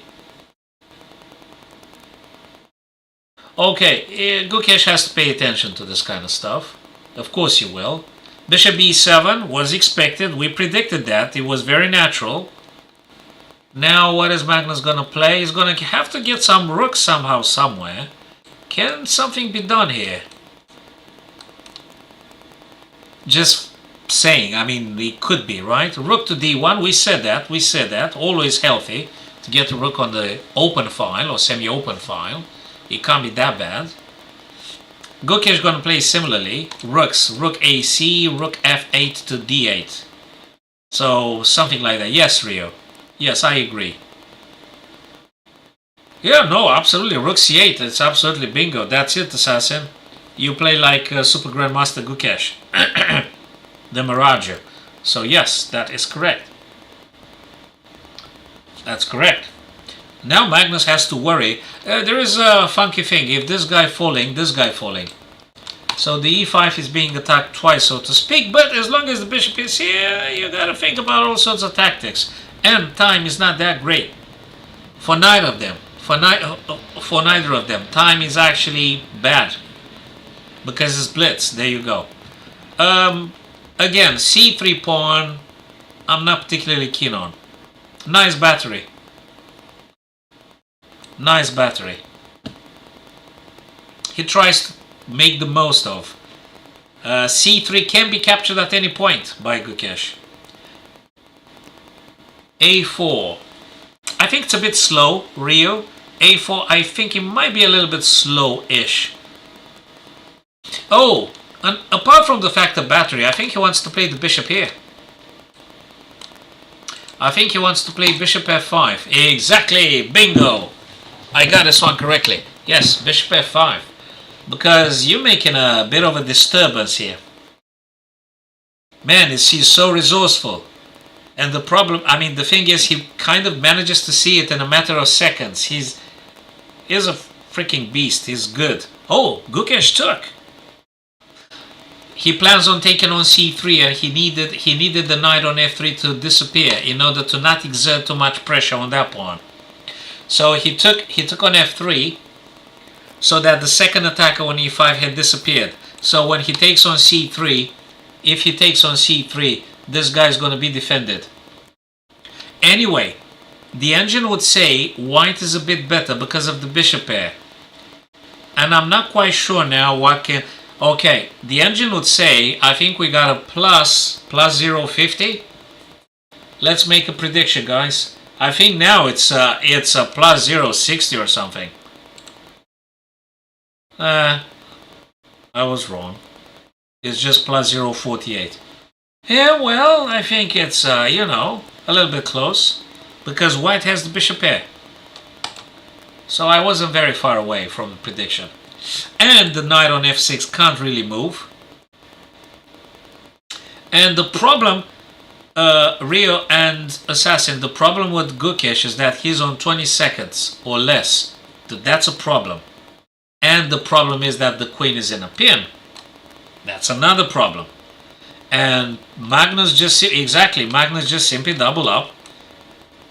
Okay, Gukesh has to pay attention to this kind of stuff. Of course he will. Bishop b7 was expected. We predicted that. It was very natural. Now what is Magnus going to play? He's going to have to get some rooks somehow, somewhere. Can something be done here? Just saying. I mean, it could be, right? Rook to d1. We said that. Always healthy to get the rook on the open file or semi-open file. It can't be that bad. Gukesh is going to play similarly. Rooks. Rook AC, rook f8 to d8. So, something like that. Yes, Rio. Yes, I agree. Yeah, no, absolutely. Rook c8. It's absolutely bingo. That's it, Assassin. You play like Super Grandmaster Gukesh. The Mirager. So, yes, that is correct. That's correct. Now Magnus has to worry. There is a funky thing. If this guy falling, this guy falling. So the e5 is being attacked twice, so to speak. But as long as the bishop is here, you gotta think about all sorts of tactics. And time is not that great for neither of them. For neither of them, time is actually bad because it's blitz. There you go. Again, c3 pawn. I'm not particularly keen on. Nice battery. Nice battery. He tries to make the most of. c3 can be captured at any point by Gukesh. a4. I think it's a bit slow, Rio. a4, I think it might be a little bit slow-ish. Oh, and apart from the fact of battery, I think he wants to play the bishop here. I think he wants to play bishop f5. Exactly, bingo. I got this one correctly. Yes, bishop f5. Because you're making a bit of a disturbance here. Man, he's so resourceful. And the problem, I mean, the thing is, he kind of manages to see it in a matter of seconds. He's a freaking beast. He's good. Oh, Gukesh took. He plans on taking on c3, and he needed the knight on f3 to disappear in order to not exert too much pressure on that pawn. So he took on f3, so that the second attacker on e5 had disappeared. So when he takes on c3, if he takes on c3, this guy is going to be defended. Anyway, the engine would say white is a bit better because of the bishop pair. And I'm not quite sure now what can... Okay, the engine would say, I think we got a plus 0.50. Let's make a prediction, guys. I think now it's a plus 0.60 or something. I was wrong. It's just plus 0.48. Yeah, well, I think it's, you know, a little bit close. Because white has the bishop pair. So I wasn't very far away from the prediction. And the knight on f6 can't really move. And the problem, Rio and Assassin, the problem with Gukesh is that he's on 20 seconds or less. That's a problem. And the problem is that the queen is in a pin. That's another problem. And Magnus just simply double up,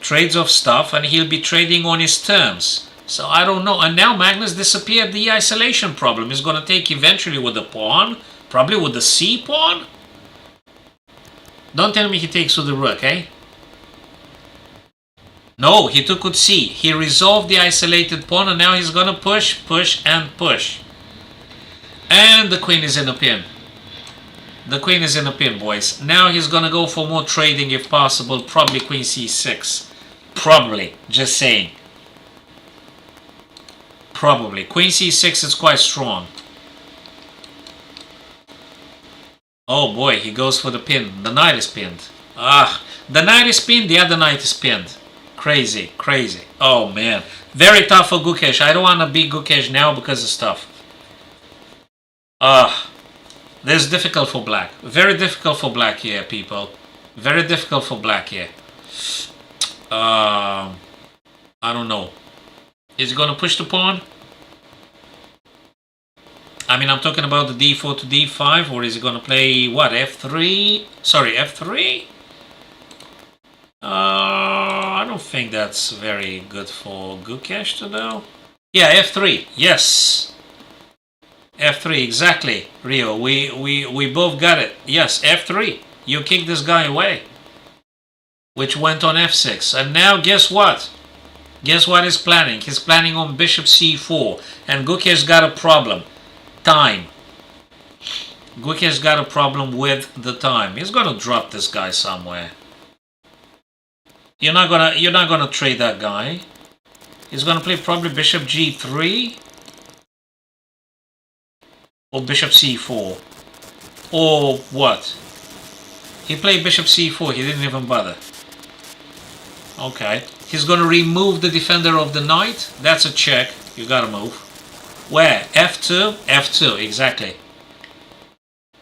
trades off stuff, and he'll be trading on his terms. So I don't know. And now Magnus disappeared. The isolation problem is going to take eventually with the pawn, probably with the c pawn. Don't tell me he takes with the rook, eh? No, he took with c. He resolved the isolated pawn, and now he's going to push, push, and push. And the queen is in a pin. The queen is in a pin, boys. Now he's going to go for more trading if possible. Probably queen c6. Probably. Just saying. Probably. Queen c6 is quite strong. Oh boy, he goes for the pin. The knight is pinned. Ah, the knight is pinned, the other knight is pinned. Crazy, crazy. Oh man. Very tough for Gukesh. I don't want to beat Gukesh now because it's tough. This is difficult for black. Very difficult for black here, people. Very difficult for black here. I don't know. Is he going to push the pawn? I mean, I'm talking about the d4 to d5, or is he going to play, what, f3? Sorry, f3? I don't think that's very good for Gukesh to do. Yeah, f3, yes. f3, exactly, Rio. We both got it. Yes, f3. You kick this guy away. Which went on f6. And now, guess what? Guess what he's planning? He's planning on bishop c4. And Gukesh got a problem. Time. Gukesh got a problem with the time. He's gonna drop this guy somewhere. You're not gonna trade that guy. He's gonna play probably bishop g3 or bishop c4 or what? He played bishop c4. He didn't even bother. Okay. He's gonna remove the defender of the knight. That's a check. You gotta move. Where? f2? f2, exactly.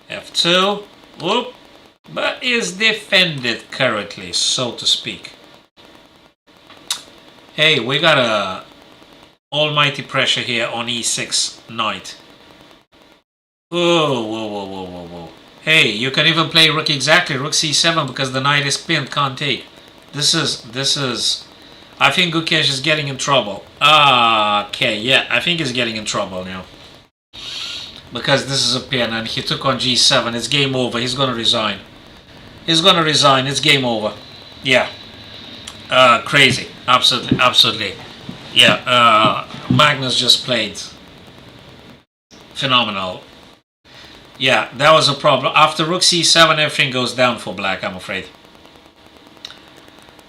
f2. Whoop. But is defended currently, so to speak. Hey, we got a almighty pressure here on e6 knight. Whoa, whoa, whoa, whoa, whoa, whoa. Hey, you can even play rook exactly, rook c7 because the knight is pinned, can't take. This is... I think Gukesh is getting in trouble. Okay, yeah, I think he's getting in trouble now. Because this is a pin and he took on g7. It's game over. He's going to resign. He's going to resign. It's game over. Yeah. Crazy. Absolutely. Absolutely. Yeah. Magnus just played. Phenomenal. Yeah, that was a problem. After rook c7, everything goes down for black, I'm afraid.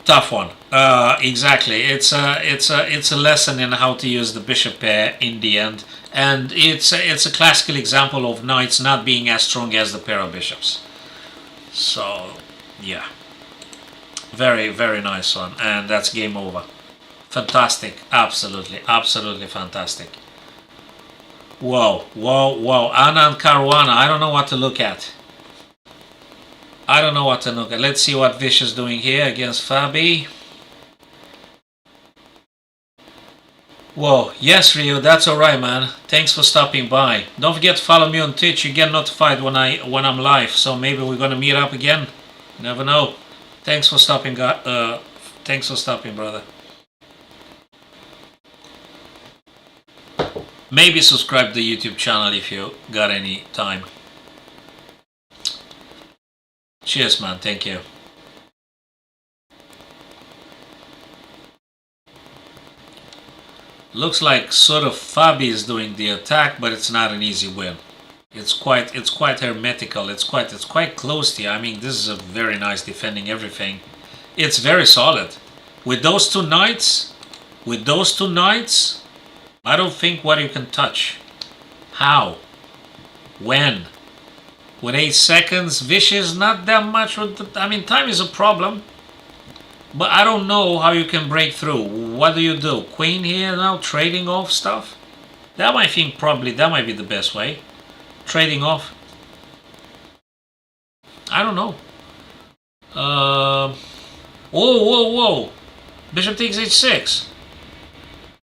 Tough one. Exactly. It's a lesson in how to use the bishop pair in the end, and it's a classical example of knights not being as strong as the pair of bishops. So, yeah, very very nice one, and that's game over. Fantastic, absolutely, absolutely fantastic. Whoa, whoa, whoa! Anand Caruana. I don't know what to look at. I don't know what to look at. Let's see what Vish is doing here against Fabi. Whoa, yes Ryu, that's alright man. Thanks for stopping by. Don't forget to follow me on Twitch. You get notified when I'm live. So maybe we're gonna meet up again. Never know. Thanks for stopping, thanks for stopping, brother. Maybe subscribe to the YouTube channel if you got any time. Cheers, man. Thank you. Looks like sort of Fabi is doing the attack, but it's not an easy win. It's quite hermetical. It's quite close here. I mean, this is a very nice defending everything. It's very solid. With those two knights, I don't think what you can touch. How? When? With 8 seconds, Vish is not that much. I mean, time is a problem. But I don't know how you can break through. What do you do? Queen here now, trading off stuff? That might be the best way. Trading off. I don't know. Whoa, whoa, whoa. Bishop takes h6.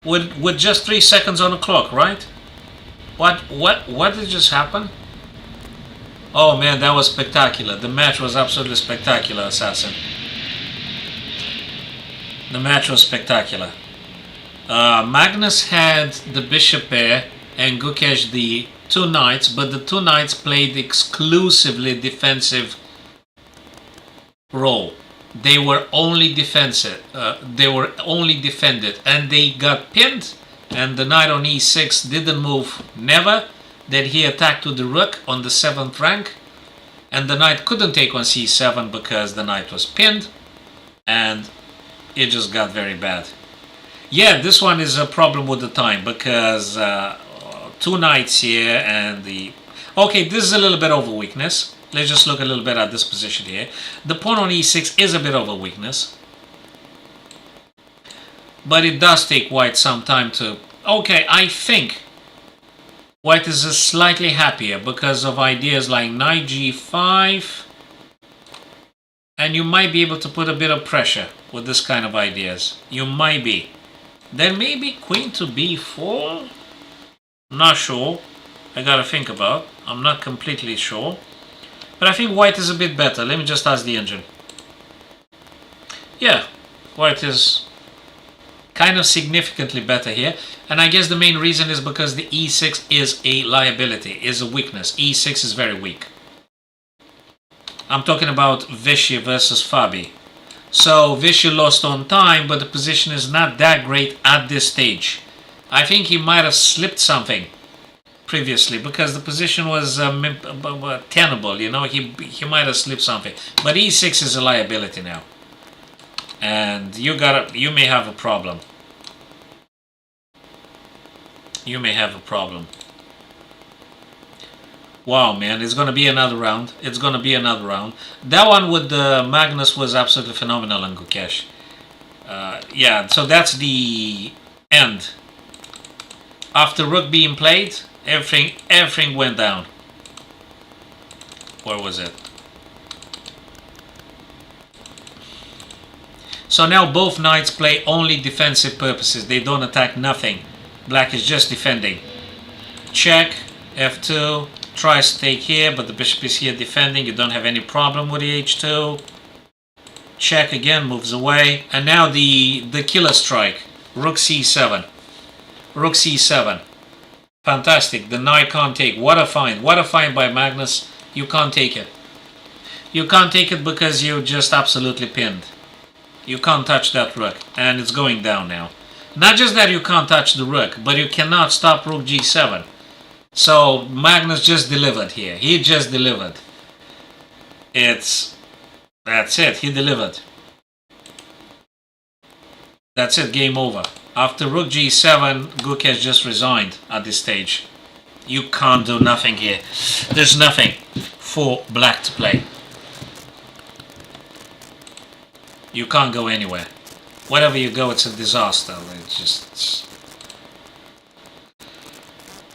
With just 3 seconds on the clock, right? What did just happen? Oh man, that was spectacular. The match was absolutely spectacular, Assassin. The match was spectacular. Magnus had the bishop pair and Gukesh the two knights, but the two knights played exclusively defensive role. They were only defensive. They were only defended, and they got pinned. And the knight on e6 didn't move, never. Then he attacked with the rook on the 7th rank, and the knight couldn't take on c7 because the knight was pinned. And it just got very bad. Yeah, this one is a problem with the time because two knights here and the... Okay, this is a little bit of a weakness. Let's just look a little bit at this position here. The pawn on e6 is a bit of a weakness. But it does take white some time to... Okay, I think white is slightly happier because of ideas like knight g5. And you might be able to put a bit of pressure with this kind of ideas. You might be. Then maybe queen to b4? Not sure. I gotta think about. I'm not completely sure. But I think white is a bit better. Let me just ask the engine. Yeah, white is kind of significantly better here. And I guess the main reason is because the e6 is a liability, is a weakness. e6 is very weak. I'm talking about Vichy versus Fabi. So Vichy lost on time, but the position is not that great at this stage. I think he might have slipped something previously because the position was tenable, you know, he might have slipped something. But e6 is a liability now. And you may have a problem. You may have a problem. Wow, man, it's going to be another round. It's going to be another round. That one with Magnus was absolutely phenomenal on Gukesh. Yeah, so that's the end. After rook being played, everything went down. Where was it? So now both knights play only defensive purposes. They don't attack nothing. Black is just defending. Check, f2. Tries to take here, but the bishop is here defending. You don't have any problem with the h2. Check again, moves away. And now the killer strike. Rook c7. Rook c7. Fantastic. The knight can't take. What a find. What a find by Magnus. You can't take it. You can't take it because you're just absolutely pinned. You can't touch that rook. And it's going down now. Not just that you can't touch the rook, but you cannot stop rook g7. So Magnus just delivered here. He just delivered. That's it. He delivered. That's it. Game over. After rook g7, Gukesh just resigned at this stage. You can't do nothing here. There's nothing for black to play. You can't go anywhere. Wherever you go, it's a disaster. It's just...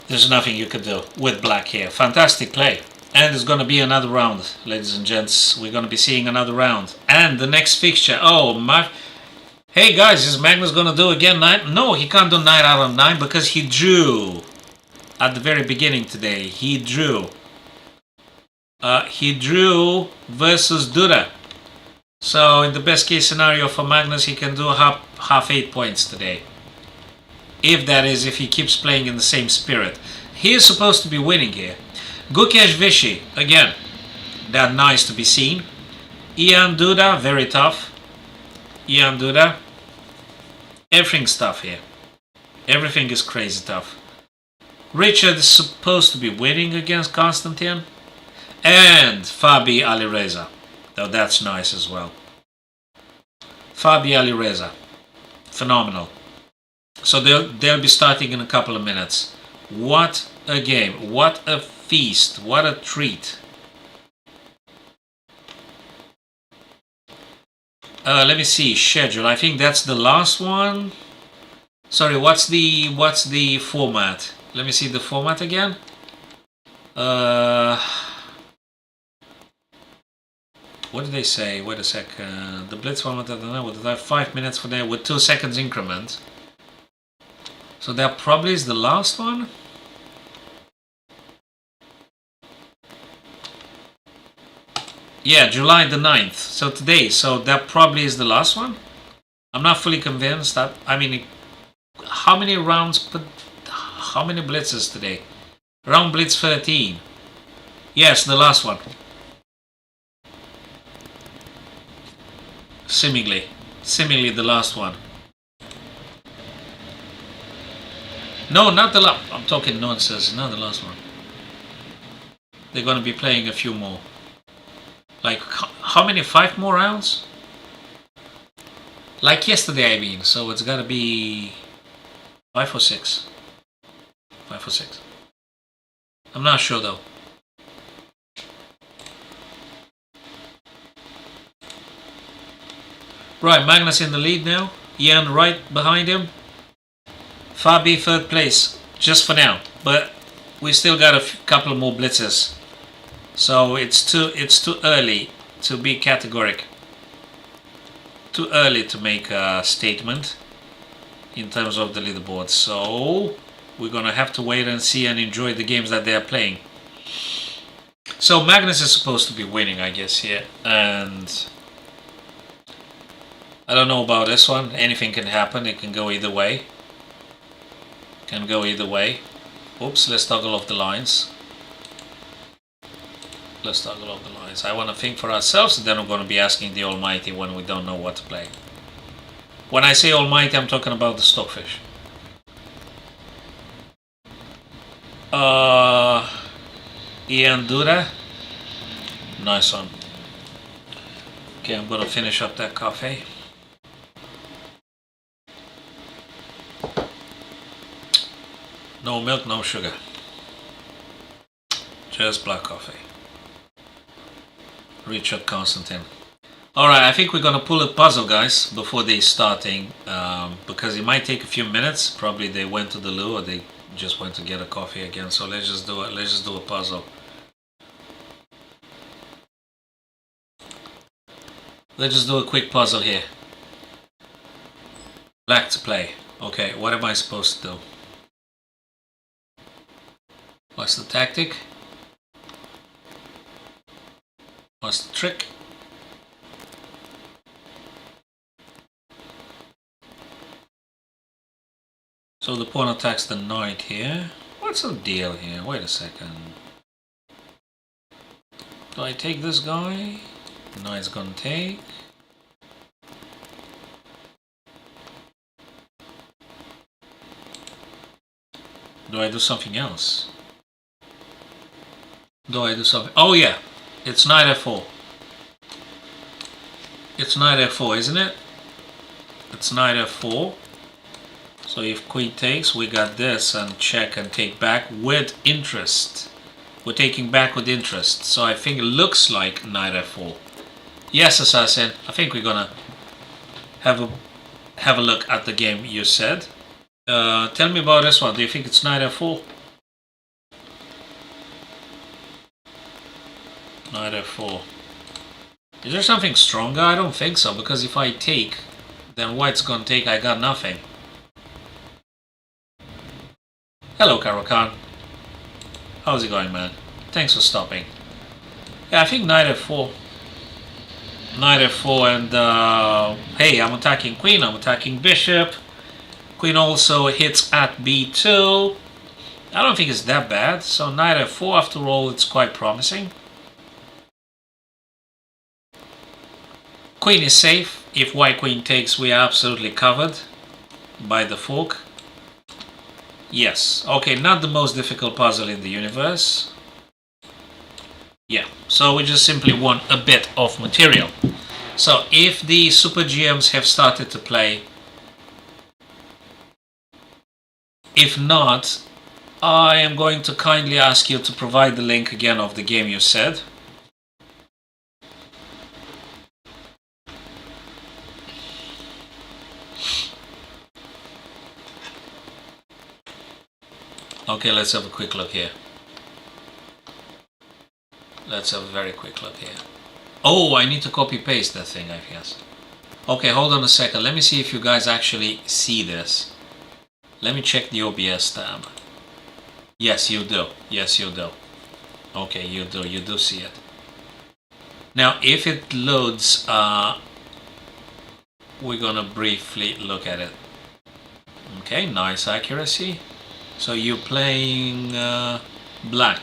There's nothing you could do with black here. Fantastic play. And there's going to be another round, ladies and gents. We're going to be seeing another round. And the next fixture. Oh, my... Hey, guys, is Magnus going to do again 9? No, he can't do 9 out of 9 because he drew. At the very beginning today, he drew. He drew versus Duda. So, in the best case scenario for Magnus, he can do half 8 points today. If that is, if he keeps playing in the same spirit. He is supposed to be winning here. Gukesh Vichy, again, that nice to be seen. Ian Duda, very tough. Ian Duda, everything's tough here. Everything is crazy tough. Richard is supposed to be winning against Konstantin. And Fabi Alireza. Though that's nice as well. Fabi Alireza, phenomenal. So they'll be starting in a couple of minutes. What a game. What a feast. What a treat. Let me see. Schedule. I think that's the last one. Sorry, what's the format? Let me see the format again. What did they say? Wait a sec. The Blitz format, I don't know. Would it have 5 minutes for there with 2 seconds increment? So that probably is the last one. Yeah, July the 9th. So today. So that probably is the last one. I'm not fully convinced. That, I mean, how many rounds, how many blitzes today? Round blitz 13. Yes, the last one. Seemingly the last one. No, not the last. I'm talking nonsense. Not the last one. They're going to be playing a few more. Like, how many? 5 more rounds? Like yesterday, I mean. So it's gotta be 5 or 6. 5 or 6. I'm not sure though. Right, Magnus in the lead now. Ian right behind him. Fabi third place, just for now. But we still got a couple more blitzes. So it's too early to be categoric. Too early to make a statement in terms of the leaderboard. So we're gonna have to wait and see and enjoy the games that they are playing. So Magnus is supposed to be winning, I guess, here. And I don't know about this one. Anything can happen. It can go either way. Can go either way. Oops, let's toggle off the lines. Let's toggle off the lines. I want to think for ourselves, and then we're going to be asking the Almighty when we don't know what to play. When I say Almighty, I'm talking about the stockfish. Ian Dura. Nice one. Okay, I'm going to finish up that coffee. No milk, no sugar. Just black coffee. Richard Constantine. Alright, I think we're gonna pull a puzzle, guys, before they starting, because it might take a few minutes. Probably they went to the loo or they just went to get a coffee again. So let's just do it. Let's just do a puzzle. Let's just do a quick puzzle here. Black to play. Okay, what am I supposed to do? What's the tactic? What's the trick? So the pawn attacks the knight here. What's the deal here? Wait a second. Do I take this guy? The knight's gonna take. Do I do something else? Do I do something? Oh yeah, it's knight f4. It's knight f4, isn't it? It's knight f4. So if queen takes, we got this and check and take back with interest. We're taking back with interest. So I think it looks like knight f4. Yes, Assassin. I think we're gonna have a look at the game you said. Tell me about this one. Do you think it's knight f4? Knight f4. Is there something stronger? I don't think so, because if I take, then white's gonna take, I got nothing. Hello, Karakan. How's it going, man? Thanks for stopping. Yeah, I think knight f4. Knight f4 and hey, I'm attacking queen, I'm attacking bishop. Queen also hits at b2. I don't think it's that bad. So knight f4, after all, it's quite promising. Queen is safe. If white queen takes, we are absolutely covered by the fork. Yes. Okay, not the most difficult puzzle in the universe. Yeah, so we just simply want a bit of material. So if the Super GMs have started to play, if not, I am going to kindly ask you to provide the link again of the game you said. Okay, let's have a quick look here. Let's have a very quick look here. Oh, I need to copy paste that thing, I guess. Okay, hold on a second. Let me see if you guys actually see this. Let me check the OBS tab. Yes, you do. Yes, you do. Okay, you do. You do see it. Now, if it loads, we're gonna briefly look at it. Okay, nice accuracy. So you're playing black.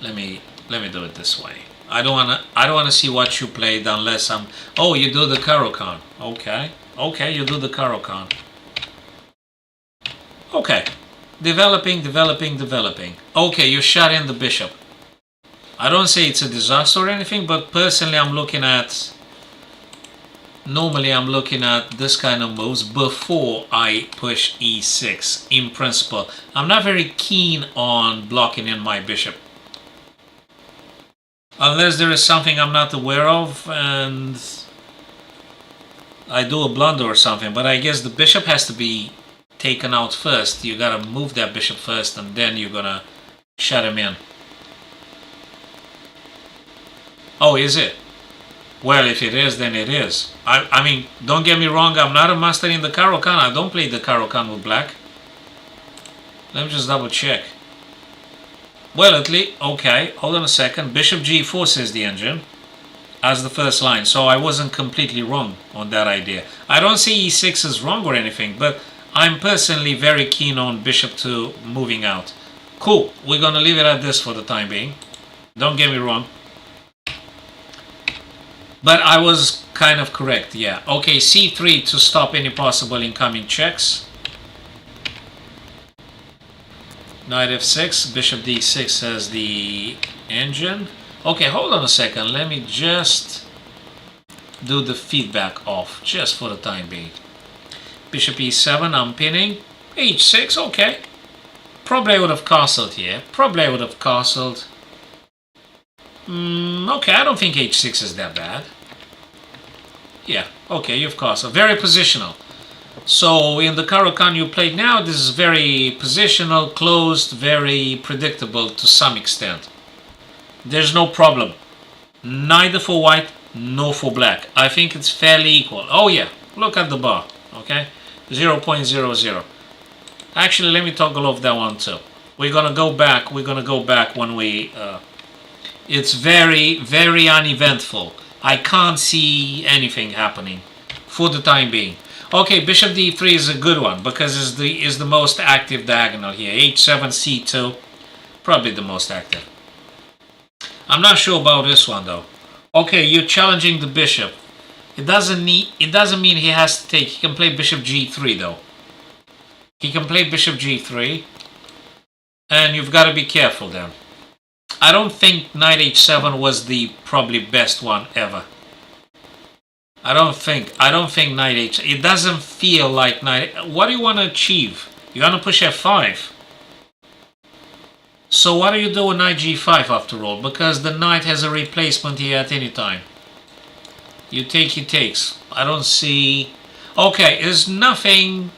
Let me do it this way. I don't wanna see what you played unless I'm. Oh, you do the Caro-Kann. Okay, okay, you do the Caro-Kann. Okay, developing. Okay, you shot in the bishop. I don't say it's a disaster or anything, but personally, I'm looking at Normally I'm looking at this kind of moves before I push e6 in principle. I'm not very keen on blocking in my bishop. Unless there is something I'm not aware of and I do a blunder or something. But I guess the bishop has to be taken out first. You gotta move that bishop first and then you're gonna shut him in. Oh, is it? Well, if it is, then it is. I mean, don't get me wrong, I'm not a master in the Caro-Kann. I don't play the Caro-Kann with black. Let me just double check. Well, at least, okay, hold on a second. Bishop g4 says the engine as the first line, so I wasn't completely wrong on that idea. I don't see e6 as wrong or anything, but I'm personally very keen on bishop to moving out. Cool, we're gonna leave it at this for the time being. Don't get me wrong. But I was kind of correct, yeah. Okay, c3 to stop any possible incoming checks. Knight f6, bishop d6 as the engine. Okay, hold on a second. Let me just do the feedback off, just for the time being. Bishop e7, I'm pinning. h6, okay. Probably I would have castled here. Probably I would have castled. Okay, I don't think h6 is that bad. Yeah, okay, you've castled. Very positional. So in the Caro-Kann you played now, this is very positional, closed, very predictable to some extent. There's no problem. Neither for white, nor for black. I think it's fairly equal. Oh yeah, look at the bar, okay? 0.00. Actually, let me toggle off that one too. We're gonna go back when we... it's very, very uneventful. I can't see anything happening for the time being. Okay, bishop d3 is a good one because is the most active diagonal here. h7, c2, probably the most active. I'm not sure about this one though. Okay, you're challenging the bishop. It doesn't mean he has to take. He can play bishop g3 though. He can play bishop g3, and you've got to be careful then. I don't think knight h7 was the probably best one ever. I don't think knight h. It doesn't feel like knight. What do you want to achieve? You want to push f5. So what do you do with knight g5 after all? Because the knight has a replacement here at any time. You take, he takes. I don't see. Okay, there's nothing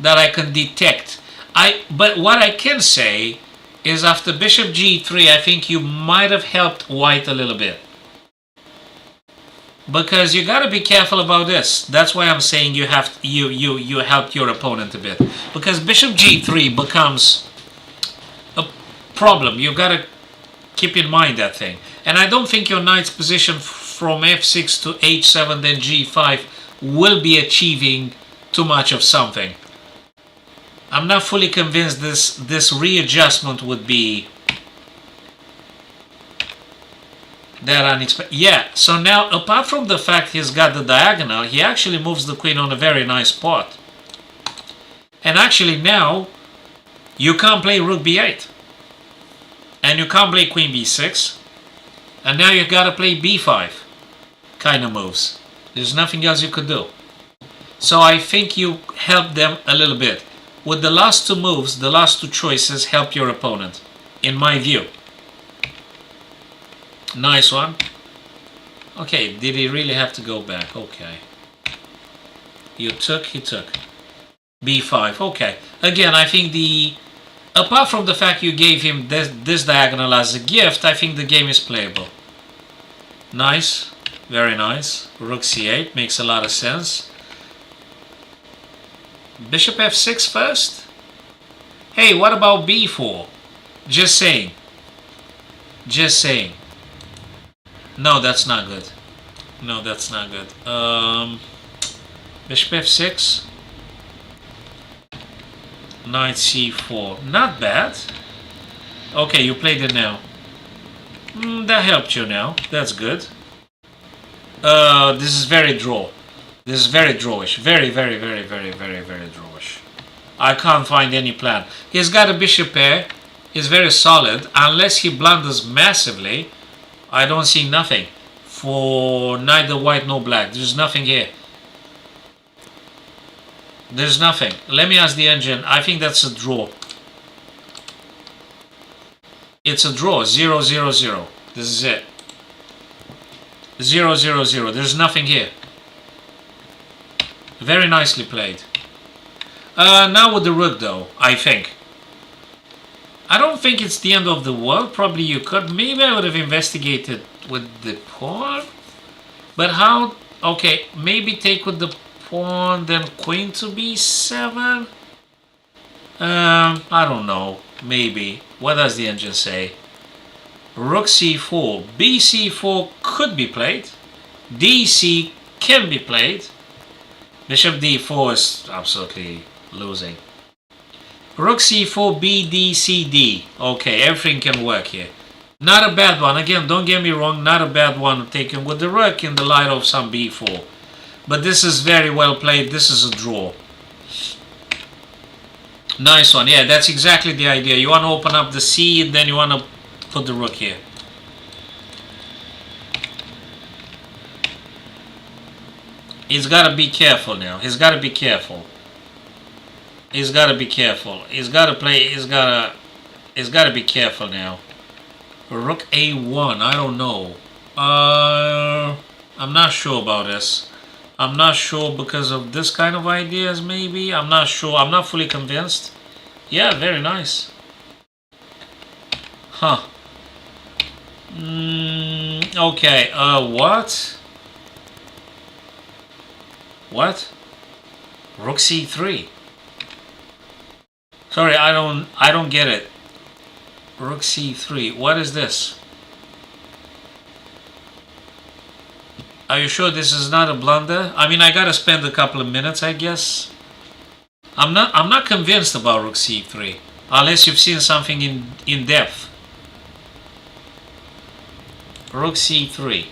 that I can detect. But what I can say is after bishop g3, I think you might have helped white a little bit. Because you got to be careful about this. That's why I'm saying you helped your opponent a bit. Because bishop g3 becomes a problem. You got to keep in mind that thing. And I don't think your knight's position from f6 to h7 then g5 will be achieving too much of something. I'm not fully convinced this readjustment would be that unexpected. Yeah, so now apart from the fact he's got the diagonal, he actually moves the queen on a very nice spot. And actually now you can't play rook b8. And you can't play queen b6. And now you gotta play b5 kind of moves. There's nothing else you could do. So I think you helped them a little bit. With the last two moves, the last two choices help your opponent, in my view. Nice one. Okay, did he really have to go back? Okay. You took, he took. b5, okay. Again, I think apart from the fact you gave him this diagonal as a gift, I think the game is playable. Nice, very nice. Rook c8 makes a lot of sense. Bishop f6 first? Hey, what about b4? Just saying. Just saying. No, that's not good. No, that's not good. Bishop f6. Knight c4. Not bad. Okay, you played it now. That helped you now. That's good. This is very draw. This is very drawish. Very, very, very, very, very, very drawish. I can't find any plan. He's got a bishop pair. He's very solid. Unless he blunders massively, I don't see nothing. for neither white nor black. There's nothing here. There's nothing. Let me ask the engine. I think that's a draw. It's a draw. 0-0-0. This is it. 0-0-0. There's nothing here. Very nicely played. Now with the rook though, I think. I don't think it's the end of the world. Probably you could. Maybe I would have investigated with the pawn. But how? Okay, maybe take with the pawn, then queen to b7. I don't know. Maybe. What does the engine say? Rook c4. bc4 could be played. dc can be played. Bishop d4 is absolutely losing. Rook c4, b, d, c, d. Okay, everything can work here. Not a bad one. Again, don't get me wrong, not a bad one taken with the rook in the light of some b4. But this is very well played. This is a draw. Nice one. Yeah, that's exactly the idea. You want to open up the c and then you want to put the rook here. He's got to be careful now. He's got to be careful. He's got to be careful. He's got to play. He's got to be careful now. Rook a1. I don't know. I'm not sure about this. I'm not sure because of this kind of ideas. Maybe I'm not sure. I'm not fully convinced. Yeah, very nice. Huh. Okay. What? What? Rook c3. Sorry, I don't get it. Rook c3. What is this? Are you sure this is not a blunder? I mean, I gotta spend a couple of minutes, I guess. I'm not convinced about rook c3 unless you've seen something in depth. Rook c3.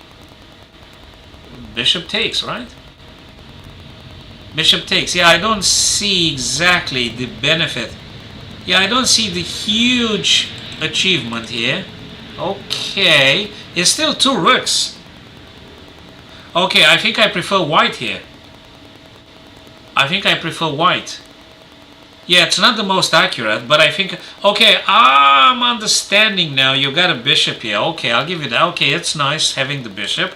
Bishop takes, right? Bishop takes. Yeah, I don't see exactly the benefit. Yeah, I don't see the huge achievement here. Okay. It's still two rooks. Okay, I think I prefer white here. I think I prefer white. Yeah, it's not the most accurate, but I think... Okay, I'm understanding now. You got a bishop here. Okay, I'll give you that. Okay, it's nice having the bishop.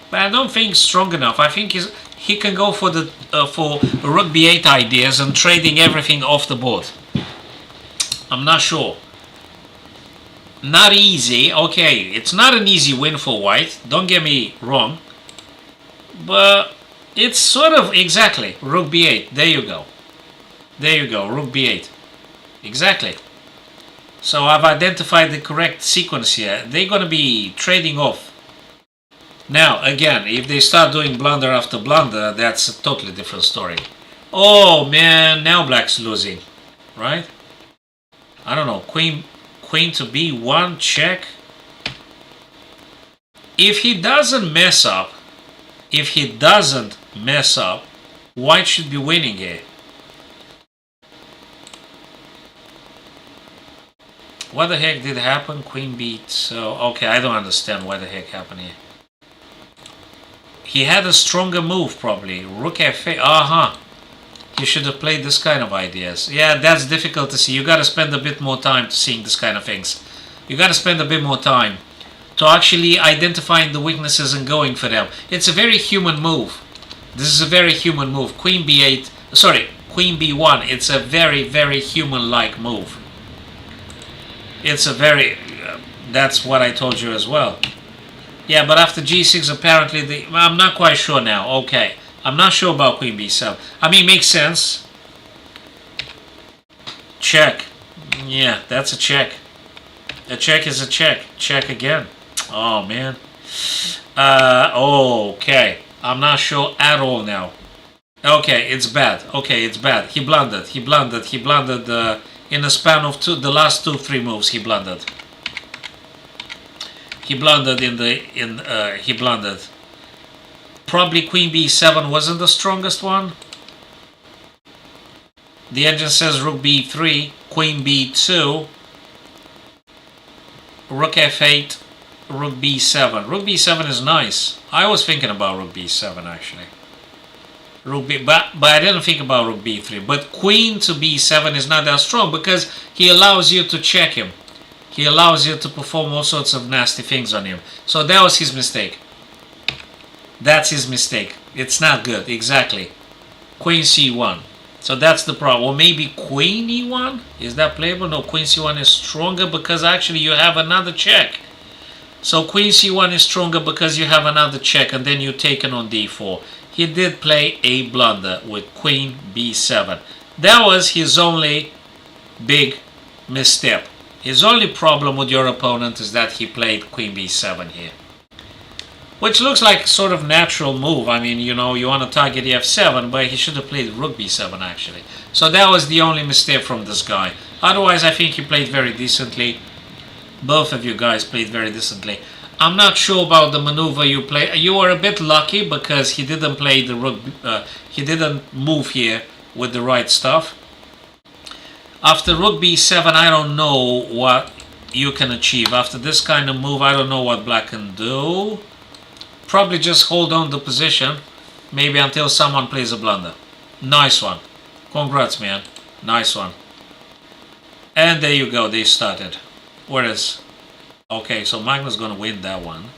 But I don't think it's strong enough. I think he can go for the for rook b8 ideas and trading everything off the board. I'm not sure. Not easy. Okay, it's not an easy win for white. Don't get me wrong. But it's sort of exactly rook b8. There you go. There you go. Rook b8. Exactly. So I've identified the correct sequence here. They're going to be trading off. Now, again, if they start doing blunder after blunder, that's a totally different story. Oh, man, now black's losing, right? I don't know, queen to b1, check. If he doesn't mess up, white should be winning here. What the heck did happen? Queen beat, so, okay, I don't understand what the heck happened here. He had a stronger move, probably. Rook f8. He should have played this kind of ideas. Yeah, that's difficult to see. You gotta spend a bit more time to seeing this kind of things. You gotta spend a bit more time to actually identifying the weaknesses and going for them. It's a very human move. This is a very human move. Queen b8. Sorry, Queen b1. It's a very, very human-like move. It's a very... that's what I told you as well. Yeah, but after g6, apparently, I'm not quite sure now. Okay, I'm not sure about queen b7. I mean, makes sense. Check. Yeah, that's a check. A check is a check. Check again. Oh, man. Okay. I'm not sure at all now. Okay, it's bad. Okay, it's bad. He blundered. He blundered. He blundered in the span of the last 2-3 moves. He blundered. He blundered he blundered. Probably queen b7 wasn't the strongest one. The engine says rook b3, queen b2, rook f8, rook b7. Rook b7 is nice. I was thinking about rook b7 actually. Rook b, but I didn't think about rook b3. But queen to b7 is not that strong because he allows you to check him. He allows you to perform all sorts of nasty things on him. So that was his mistake. That's his mistake. It's not good. Exactly. Queen c1. So that's the problem. Or maybe queen e1? Is that playable? No, queen c1 is stronger because actually you have another check. So queen c1 is stronger because you have another check and then you take it on d4. He did play a blunder with queen b7. That was his only big misstep. His only problem with your opponent is that he played queen b7 here. Which looks like sort of natural move. I mean, you know, you want to target the f7, but he should have played rook b7 actually. So that was the only mistake from this guy. Otherwise, I think he played very decently. Both of you guys played very decently. I'm not sure about the maneuver you play. You were a bit lucky because he didn't play the rook. He didn't move here with the right stuff. After rook b7, I don't know what you can achieve. After this kind of move, I don't know what black can do. Probably just hold on the position, maybe until someone plays a blunder. Nice one. Congrats, man. Nice one. And there you go, they started. Where is... Okay, so Magnus gonna win that one.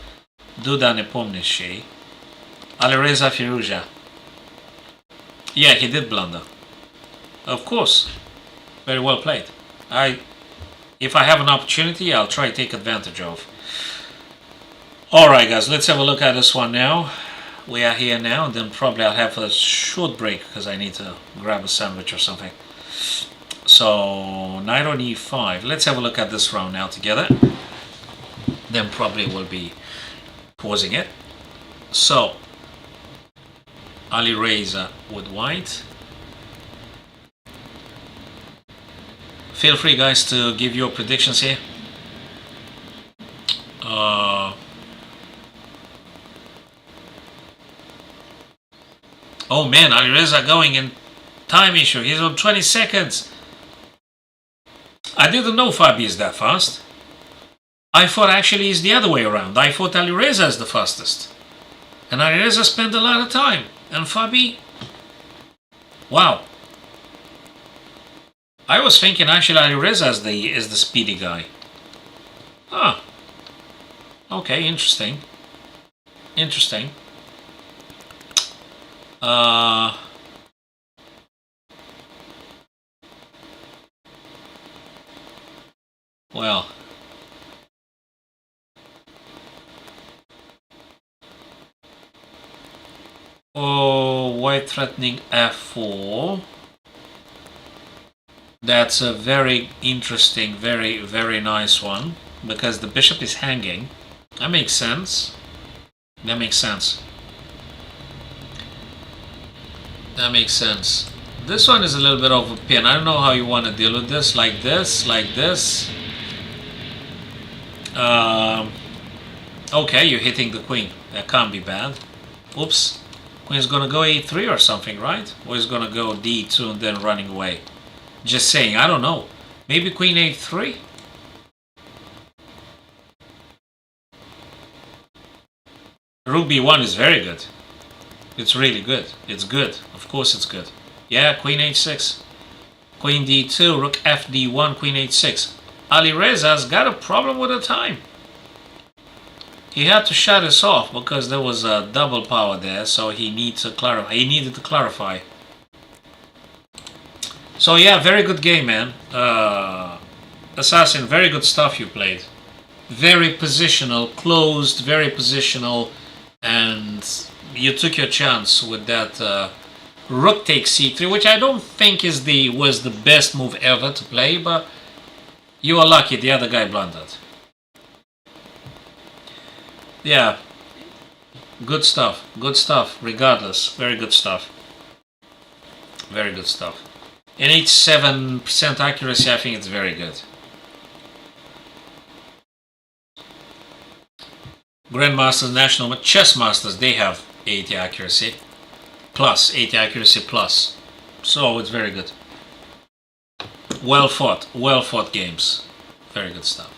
Duda Nepomniachtchi. Alireza Firouzja. Yeah, he did blunder. Of course. Very well played. If I have an opportunity, I'll try to take advantage of. Alright guys, let's have a look at this one now. We are here now, and then probably I'll have a short break because I need to grab a sandwich or something. So, knight on e5. Let's have a look at this round now together. Then probably we'll be pausing it. So, Alireza with white. Feel free guys to give your predictions here. Oh man, Alireza going in time issue. He's on 20 seconds. I didn't know Fabi is that fast. I thought actually it's the other way around. I thought Alireza is the fastest. And Alireza spent a lot of time. And Fabi... Wow. I was thinking actually Alireza is the speedy guy. Ah. Okay, interesting. Interesting. Well. Oh, white threatening f4. That's a very interesting, very nice one. Because the bishop is hanging. That makes sense. That makes sense. That makes sense. This one is a little bit of a pin. I don't know how you want to deal with this. Like this, like this. Okay, you're hitting the queen. That can't be bad. Oops. Queen's gonna go a3 or something, right? Or is gonna go d2 and then running away? Just saying, I don't know. Maybe queen a3? Rook b1 is very good. It's really good. It's good. Of course it's good. Yeah, queen h6. Queen d2, rook fd1, queen h6. Alireza's got a problem with the time. He had to shut this off because there was a double power there, so he needed to clarify. So yeah, very good game, man. Assassin, very good stuff you played. Very positional, closed, very positional, and you took your chance with that rook takes c3, which I don't think was the best move ever to play, but you were lucky the other guy blundered. Yeah, good stuff, regardless, very good stuff. Very good stuff. In 87% accuracy, I think it's very good. Grandmasters, National Chess Masters, they have 80 accuracy. Plus, 80 accuracy plus. So it's very good. Well fought games. Very good stuff.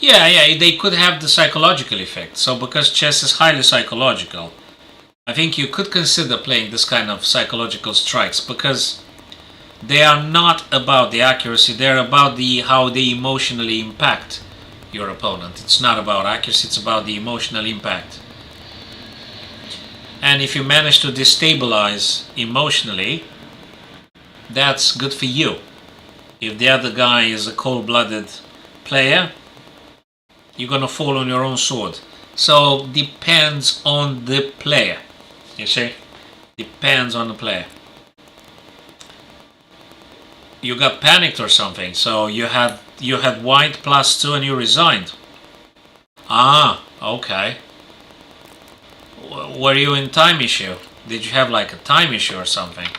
Yeah, they could have the psychological effect. So because chess is highly psychological, I think you could consider playing this kind of psychological strikes, because they are not about the accuracy, they're about the how they emotionally impact your opponent. It's not about accuracy, it's about the emotional impact. And if you manage to destabilize emotionally, that's good for you. If the other guy is a cold-blooded player, you're gonna fall on your own sword. So depends on the player. You see? Depends on the player. You got panicked or something, so you had white +2 and you resigned. Ah, okay. Were you in time issue? Did you have like a time issue or something?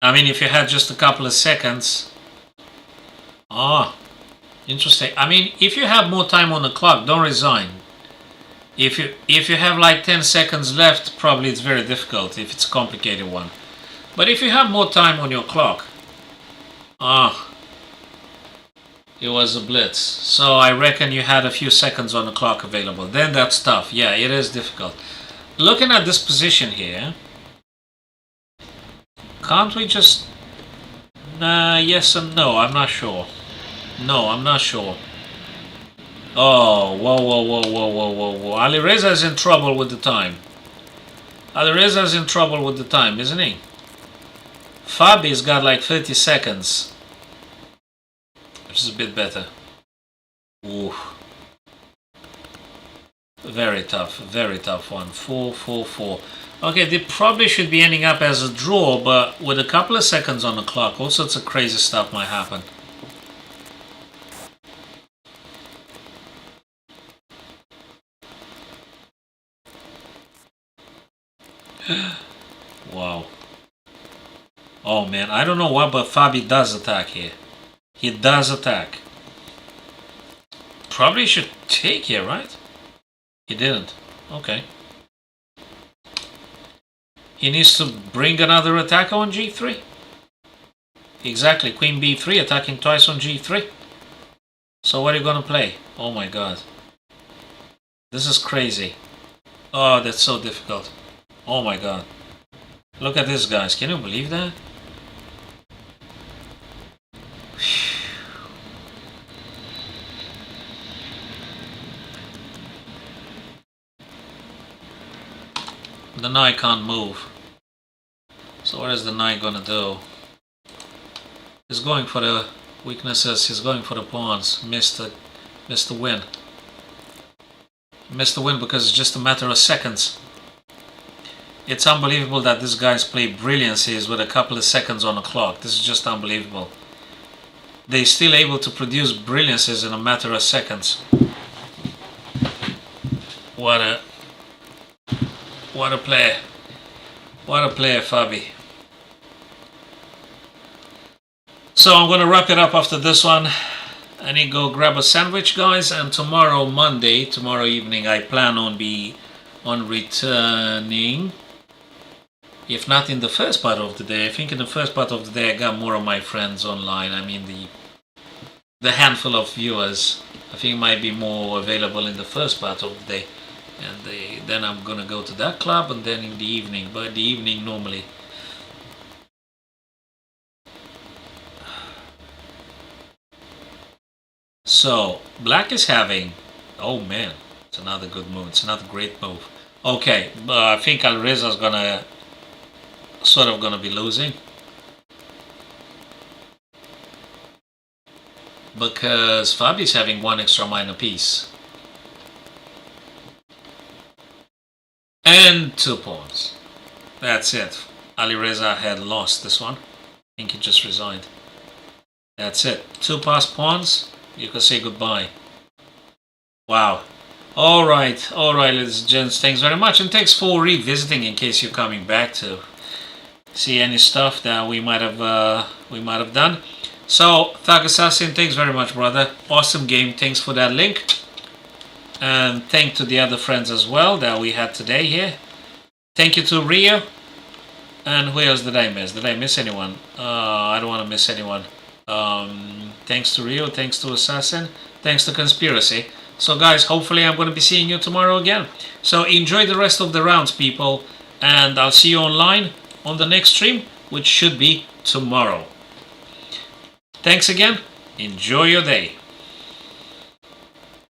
I mean, if you had just a couple of seconds. Ah, interesting. I mean, if you have more time on the clock, don't resign. If you have like 10 seconds left, probably it's very difficult if it's a complicated one. But if you have more time on your clock, it was a blitz. So I reckon you had a few seconds on the clock available. Then that's tough. Yeah, it is difficult. Looking at this position here, can't we just... yes and no, I'm not sure. No, I'm not sure. Oh, whoa. Alireza is in trouble with the time. Alireza is in trouble with the time, isn't he? Fabi's got like 30 seconds. Which is a bit better. Ooh. Very tough one. 4-4-4. Okay, they probably should be ending up as a draw, but with a couple of seconds on the clock, all sorts of crazy stuff might happen. Wow. Oh man, I don't know what, but Fabi does attack here. He does attack. Probably should take here, right? He didn't. Okay. He needs to bring another attacker on g3. Exactly, queen b3 attacking twice on g3. So what are you gonna play? Oh my god. This is crazy. Oh, that's so difficult. Oh my god. Look at this, guys. Can you believe that? The knight can't move. So what is the knight gonna do? He's going for the weaknesses. He's going for the pawns. Missed the win. Missed the win because it's just a matter of seconds. It's unbelievable that these guys play brilliancies with a couple of seconds on the clock. This is just unbelievable. They're still able to produce brilliancies in a matter of seconds. What a player. What a player, Fabi. So I'm going to wrap it up after this one. I need to go grab a sandwich, guys, and tomorrow, Monday, tomorrow evening, I plan on returning. If not in the first part of the day, I think in the first part of the day I got more of my friends online. I mean the handful of viewers, I think might be more available in the first part of the day. And then I'm gonna go to that club, and then in the evening, but the evening normally. So black is having, oh man, it's another good move. It's another great move. Okay, but I think Alreza's gonna be losing, because Fabi's having one extra minor piece and 2 pawns. That's it. Alireza had lost this one. I think he just resigned. That's it. 2 passed pawns. You can say goodbye. Wow. Alright, ladies and gents, thanks very much, and thanks for revisiting in case you're coming back to see any stuff that we might have done. So Thug Assassin, thanks very much, brother. Awesome game. Thanks for that link, and thank to the other friends as well that we had today here. Thank you to Rio. And who else did I miss? Did I miss anyone? I don't want to miss anyone. Thanks to Rio, thanks to Assassin, thanks to Conspiracy. So guys, hopefully I'm going to be seeing you tomorrow again. So enjoy the rest of the rounds, people, and I'll see you online on the next stream, which should be tomorrow. Thanks again. Enjoy your day.